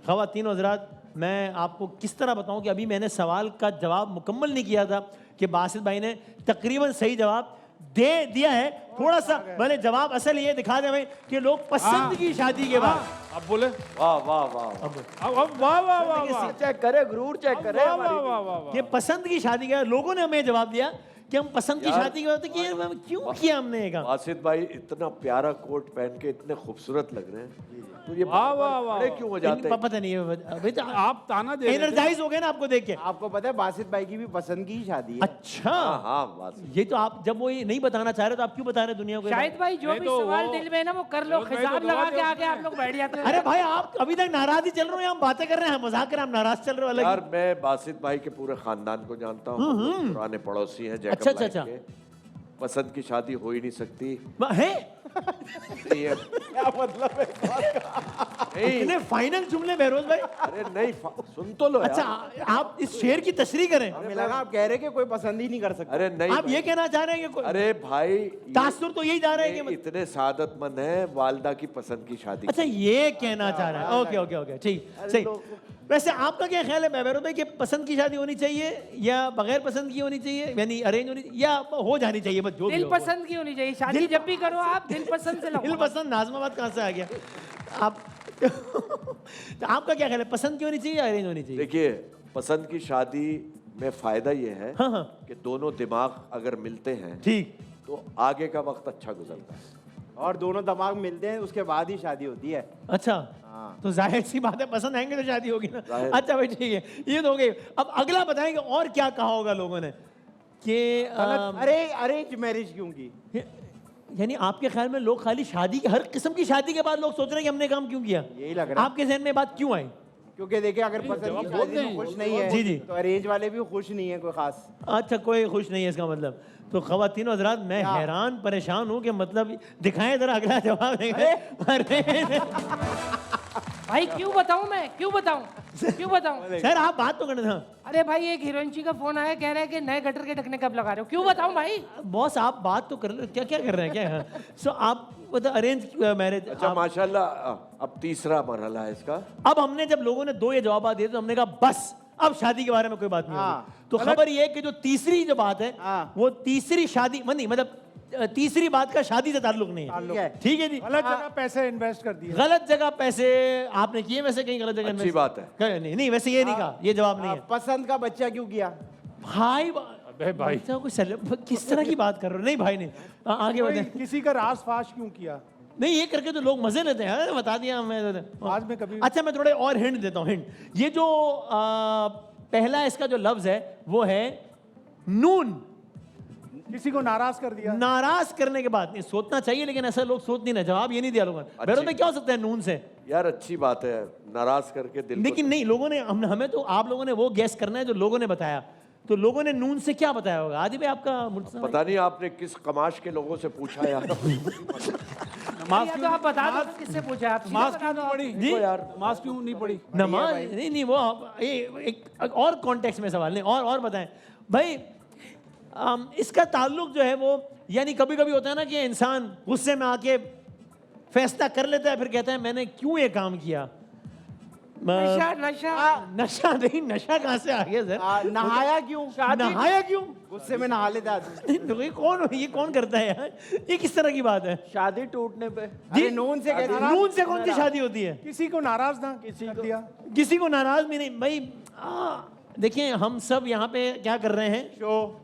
ख़वातीन हज़रात, मैं आपको किस तरह बताऊं कि अभी मैंने सवाल का जवाब मुकम्मल नहीं किया था कि बासित भाई ने तकरीबन सही जवाब दे दिया है। थोड़ा सा मैंने जवाब असल ये दिखा दे भाई कि लोग पसंद की शादी के बाद। अब बोले वाह वाह वाह। अब वाह वाह वाह वाह चेक करे, गुरूर चेक करे वाह हमारी। वाह वाह वाह। ये पसंद की शादी के बाद लोगों ने हमें जवाब दिया कि हम पसंद की शादी के बाद कि यार क्यों किया हमने ये काम। बासित भाई इतना प्यारा कोट पहन के इतने खूबसूरत लग रहे हैं, तो ये वाह वाह वाह। खड़े क्यों हो जाते हैं? पता नहीं है अभी तो आप ताना दे रहे थे। एनर्जाइज हो गए ना आपको देख के। आपको पता है बासित भाई की भी पसंद की ही शादी है। अच्छा हाँ हाँ बासित। ये तो आप जब वो ये नहीं बताना चाह रहे तो आप क्यों बता रहे दुनिया को? शाहिद भाई जो नहीं भी तो सवाल वो- दिल में है ना वो कर लो, भाई तो खिसाब दवा लगा दे के उसमें। आगे आप लोग बैठ जाते हैं। अरे भाई आप अभी तक नाराज ही चल रहे हो, हम बातें कर रहे हैं, मजाक कर रहे हैं, हम नाराज चल रहे हो अलग यार ही। मैं बासित भाई के पूरे खानदान को जानता हूँ, हम लोग पुराने पड़ोसी हैं जैकब अच्छा, लाइन अच्छा। के। पसंद की शादी हो ही नहीं सकती। है ये क्या मतलब है इस बात का? नहीं, इतने फाइनल जुमले बहरोज भाई। अरे नहीं, सुन तो लो अच्छा यार। आप इस शेर की तशरीह करें। हमें लगा आप कह रहे कि कोई पसंद ही नहीं कर सकता। अरे नहीं आप भाई। ये कहना चाह रहे हैं कि अरे भाई तासुर तो यही जा रहे हैं ये कि इतने सादतमंद हैं, वालदा की पसंद की शादी। अच्छा ये कहना चाह रहे हैं। ओके ओके ओके ठीक सही। वैसे आपका क्या ख्याल है बहरोज भाई कि पसंद की शादी होनी चाहिए या बगैर पसंद की होनी चाहिए, यानी अरेंज होनी या हो जानी चाहिए? बस जो भी दिल हो। पसंद की होनी चाहिए शादी, जब भी करो आप दिल पसंद से दिल लो। पसंद नाज़माबाद कहाँ से आ गया आप? तो आपका क्या ख्याल है, पसंद की होनी चाहिए या अरेंज होनी चाहिए? देखिए, पसंद की शादी में फायदा ये है हाँ हाँ कि दोनों दिमाग अगर मिलते हैं ठीक। तो आगे का वक्त अच्छा गुजरता है। और दोनों दिमाग मिलते हैं उसके बाद ही शादी होती है। अच्छा हाँ। तो जाहिर सी बात है पसंद आएंगे तो शादी होगी ना। जाहिर। अच्छा भाई ठीक है, ये तो हो गई। अब अगला बताएंगे और क्या कहा होगा लोगों ने कि अरे अरेंज मैरिज क्यों की? यानी आपके ख्याल में लोग खाली शादी हर किस्म की शादी के बाद लोग सोच रहे हैं कि हमने काम क्यों किया? यही लग रहा है। आपके जहन में बात क्यों आई? क्योंकि देखिए अगर पसंद की शादी में खुश नहीं है जी, जी। तो अरेंज वाले भी खुश नहीं है कोई खास। अच्छा कोई खुश नहीं है इसका मतलब। तो ख़वातीन हज़रात मैं हैरान परेशान हूँ कि मतलब दिखाएं जरा अगला जवाब। अरे भाई क्यों बताऊं मैं, क्यों बताऊं? सर आप बात तो करने था। अरे भाई एक हीरोइन का फोन आया, कह रहा है कि नए गटर के ढकने कब लगा रहे हो, क्यों बताऊं भाई? बॉस आप बात तो कर क्या क्या कर रहे हैं क्या? सो आप मतलब अरेंज मैरिज। अच्छा माशाल्लाह, अब तीसरा मरहला है इसका। अब हमने जब लोगों ने 2 ये जवाब दिए तो हमने कहा बस अब शादी के बारे में कोई बात नहीं हाँ। होगी। तो खबर ये है कि जो तीसरी जो बात है हाँ। वो तीसरी शादी नहीं, मतलब तीसरी बात का शादी से ताल्लुक नहीं ताल्लुक है। है। ठीक है जी। गलत जगह पैसे इन्वेस्ट कर दिए। गलत जगह पैसे आपने किए, वैसे कहीं गलत जगह अच्छी invest- बात है। नहीं नहीं वैसे ये नहीं कहा, ये जवाब नहीं है पसंद का बच्चा क्यों किया? भाई अबे भाई अच्छा, किस तरह की बात कर रहे हो? नहीं भाई नहीं, आगे बढ़े। किसी का राज फाश क्यों किया? नहीं, ये करके तो लोग मजे लेते हैं। अरे बता दिया मैं। आज में कभी अच्छा, मैं थोड़े और हिंट देता हूँ। हिंट, ये जो पहला इसका जो लफ्ज है वो है नून। किसी को नाराज कर दिया? नाराज करने के बाद नहीं, सोचना चाहिए, लेकिन ऐसा लोग सोच नहीं रहे। जवाब ये नहीं दिया लोगों ने। बैरोज में क्या हो सकता है नून से? यार अच्छी बात है, नाराज करके दिल को- लेकिन नहीं, लोगों ने हमें तो, आप लोगों ने वो गैस करना है जो लोगों ने बताया। तो लोगों ने नून से क्या बताया होगा? आदि भाई आपका पता नहीं आपने किस कमाश के लोगों से पूछा यार। या तो आप बता दो किससे पूछा आप? मास्क क्यों नहीं पड़ी? जी यार मास्क क्यों नहीं पड़ी? नमाज नहीं वो एक और कॉन्टेक्स्ट में सवाल नहीं, और बताएं भाई। इसका ताल्लुक जो है वो, यानी कभी कभी होता है ना कि इंसान गुस्से में आके फैसला कर लेता है, फिर कहता है मैंने क्यों ये काम किया। नशा नशा नशा नहीं, नशा कहाँ से आ गया सर? नहाया क्यों? नहाया क्यों? गुस्से में नहा लेता आदमी। तो ये कौन करता है यार? ये किस तरह की बात है? शादी टूटने पे अरे नून से कहते हैं। नून से कौन सी शादी होती है? किसी को नाराज ना कर दिया? किसी को नाराज भी नहीं भाई। देखिए, हम सब यहाँ पे क्या कर रहे हैं? शो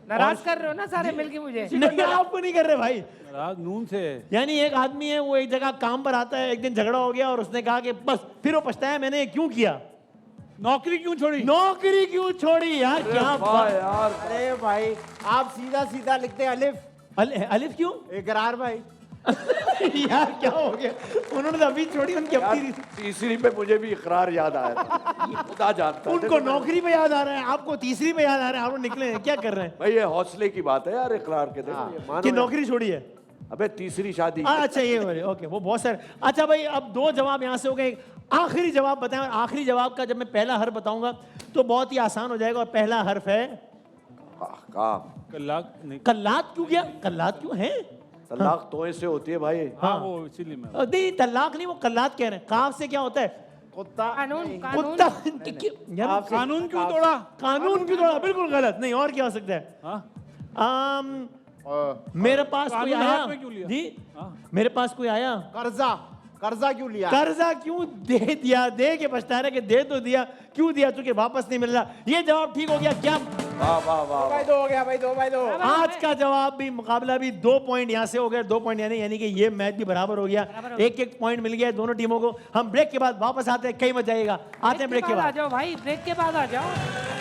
नाराज कर रहे हो ना सारे मिलके मुझे? नहीं, आपको नहीं कर रहे भाई। नाराज नून से है। यानी एक आदमी है, वो एक जगह काम पर आता है, एक दिन झगड़ा हो गया और उसने कहा कि बस, फिर वो पछताया मैंने क्यों किया, नौकरी क्यों छोड़ी? नौकरी क्यों छोड़ी यार? क्या बात यार, अरे भाई आप सीधा सीधा लिखते हैं अलिफ। अलिफ क्यों? इकरार भाई। यार क्या हो गया? उन्होंने तो अभी छोड़ी, उनकी यार अपनी तीसरी पे मुझे भी इकरार याद आया था। खुदा जानता है। उनको नौकरी पे याद आ रहा है, आपको तीसरी पे याद आ रहा है। आप लोग निकले हैं, क्या कर रहे हैं? भाई ये हौसले की बात है यार, इकरार के देखो ये मानो कि यार। नौकरी छोड़ी है? अबे तीसरी शादी। अच्छा ये बोले, ओके, वो बहुत सारे। अच्छा भाई, अब 2 जवाब यहाँ से हो गए। आखिरी जवाब बताएं, और आखिरी जवाब का जब मैं पहला हर्फ बताऊंगा तो बहुत ही आसान हो जाएगा। और पहला हर्फ है काम। कल्लाक नहीं। कल्लात। क्यों गया? कल्लात क्यों है? तलाक तोए से होती है भाई। हाँ वो इसीलिए मैं नहीं, तलाक नहीं, वो कल्लात कह रहे हैं। काफ से क्या होता है? कुत्ता। कानून कुत्ता। यार कानून क्यों तोड़ा? कानून क्यों तोड़ा? बिल्कुल गलत। नहीं, और क्या हो सकता है? हाँ? मेरे पास कोई कानून आया हाथ में क्यों लिया? जी, मेरे पास कोई आया, कर्जा। कर्जा क्यों लिया? कर्जा क्यों दे दिया? दे के पछता रहे कि दे तो दिया, क्यों दिया? चूंकि वापस नहीं मिल रहा। ये जवाब ठीक हो गया क्या? वाह वाह वाह। भाई 2 हो गया भाई, 2 भाई 2। आज का जवाब भी, मुकाबला भी 2 पॉइंट यहाँ से हो गए। 2 पॉइंट यानी कि ये मैच भी बराबर हो गया। एक पॉइंट मिल गया दोनों टीमों को। हम ब्रेक के बाद वापस आते हैं, कहीं मत जाइएगा। आते हैं ब्रेक के आ बाद। जाओ भाई, ब्रेक के बाद आ जाओ।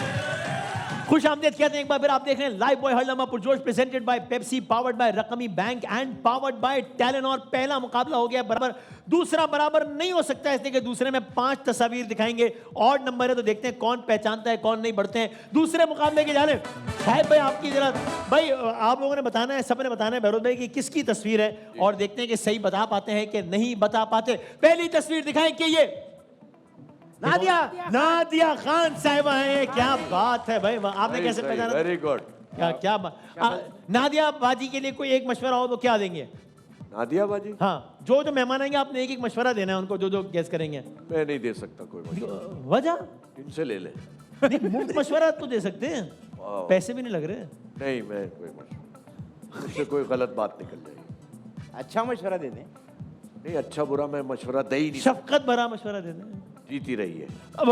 खुश आमदेद कहते हैं एक बार फिर। आप देख रहे हैं लाइव बॉय हल्लामा पुरजोश, presented by Pepsi, powered by रकमी bank and powered by Telenor. पहला मुकाबला हो गया बराबर, दूसरा बराबर नहीं हो सकता, इसलिए कि दूसरे में 5 तस्वीर दिखाएंगे। ऑड नंबर है तो देखते हैं कौन पहचानता है कौन नहीं। बढ़ते हैं दूसरे मुकाबले के जाने। साहिब भाई आपकी जरा, भाई आप लोगों ने बताना है, सबने बताना है बैरोज भाई की किसकी तस्वीर है, और देखते हैं कि सही बता पाते हैं कि नहीं बता पाते। पहली तस्वीर दिखाएं कि ये नादिया खान साहिबा है। क्या बात है भाई, आपने कैसे पहचाना? Very good. क्या बात। नादिया बाजी के लिए कोई एक मशवरा हो तो क्या देंगे? नादिया बाजी? हाँ, जो मेहमान आएंगे आपने एक मशवरा देना है उनको, जो गैस करेंगे। मैं नहीं दे सकता कोई मशवरा। वजह? इनसे ले ले। मुफ्त मशवरा तो दे सकते हैं, पैसे भी नहीं लग रहे। नहीं, मैं कोई मशवरा, उससे कोई गलत बात निकल जाएगी। अच्छा मशवरा दे दें। नहीं, अच्छा बुरा मैं मशवरा दे ही नहीं। शफकत भरा मशवरा दे दें। जीती रही है। अब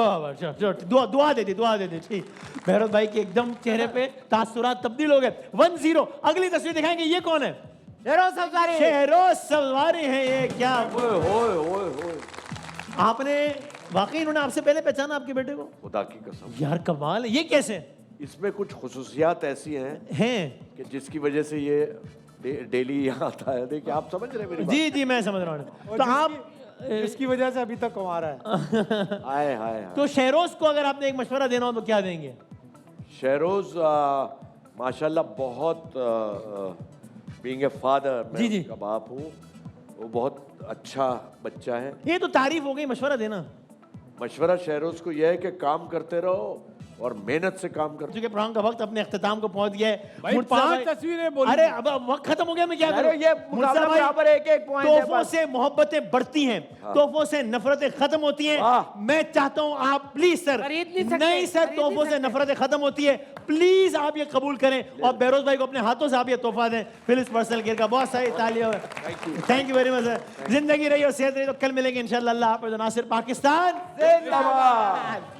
दुआ दे दी। ठीक, भैरव भाई के एकदम चेहरे पे तासुरात तब्दील हो गए। 1-0। अगली तस्वीर दिखाएंगे, ये कौन है? शेरोज सवारी। शेरोज सवारी है ये। क्या ओए। आपने वाकई, इन्होंने आपसे पहले पहचाना आपके बेटे को? खुदा की कसम यार कमाल है। ये कैसे? इसमें कुछ खुसूसियात ऐसी हैं कि जिसकी वजह से ये डेली यहाँ आता है। देखिए आप समझ रहे हैं मेरी बात? जी मैं समझ रहा हूँ। तो आप इसकी वजह से अभी तक कमा रहा है। हाय। तो शेरोज को अगर आपने एक मशवरा देना हो तो क्या देंगे? शेरोज माशाल्लाह बहुत बीइंग ए फादर, मैं जी। उसका बाप हूँ, वो बहुत अच्छा बच्चा है। ये तो तारीफ हो गई, मशवरा देना। मशवरा शेरोज को यह है कि काम करते रहो और मेहनत से काम करते। क्योंकि प्रोग्राम का वक्त अपने अख्ताम को पहुंच गया है। भाई 5 तस्वीरें बोली। अरे अब वक्त खत्म हो गया, मैं क्या करूं? ये मुकाबला बराबर है, एक पॉइंट है। तोहफों से मोहब्बतें बढ़ती हैं, तोहफों से नफरतें खत्म होती हैं। मैं चाहता हूं आप प्लीज सर, खरीद नहीं सकते, नहीं सर, खरीद तोहफों नहीं से सकते। नफरतें खत्म होती है। प्लीज आप ये कबूल करें और बेरोज भाई को अपने हाथों से आप ये तोहफा दें। फिलिप्स पर्सनल केयर का बहुत सारी तालियां। Thank you very much sir. जिंदगी रही और सेहत रही तो कल मिलेंगे इंशाल्लाह। अल्लाह हाफ़िज़। नासिर पाकिस्तान जिंदाबाद।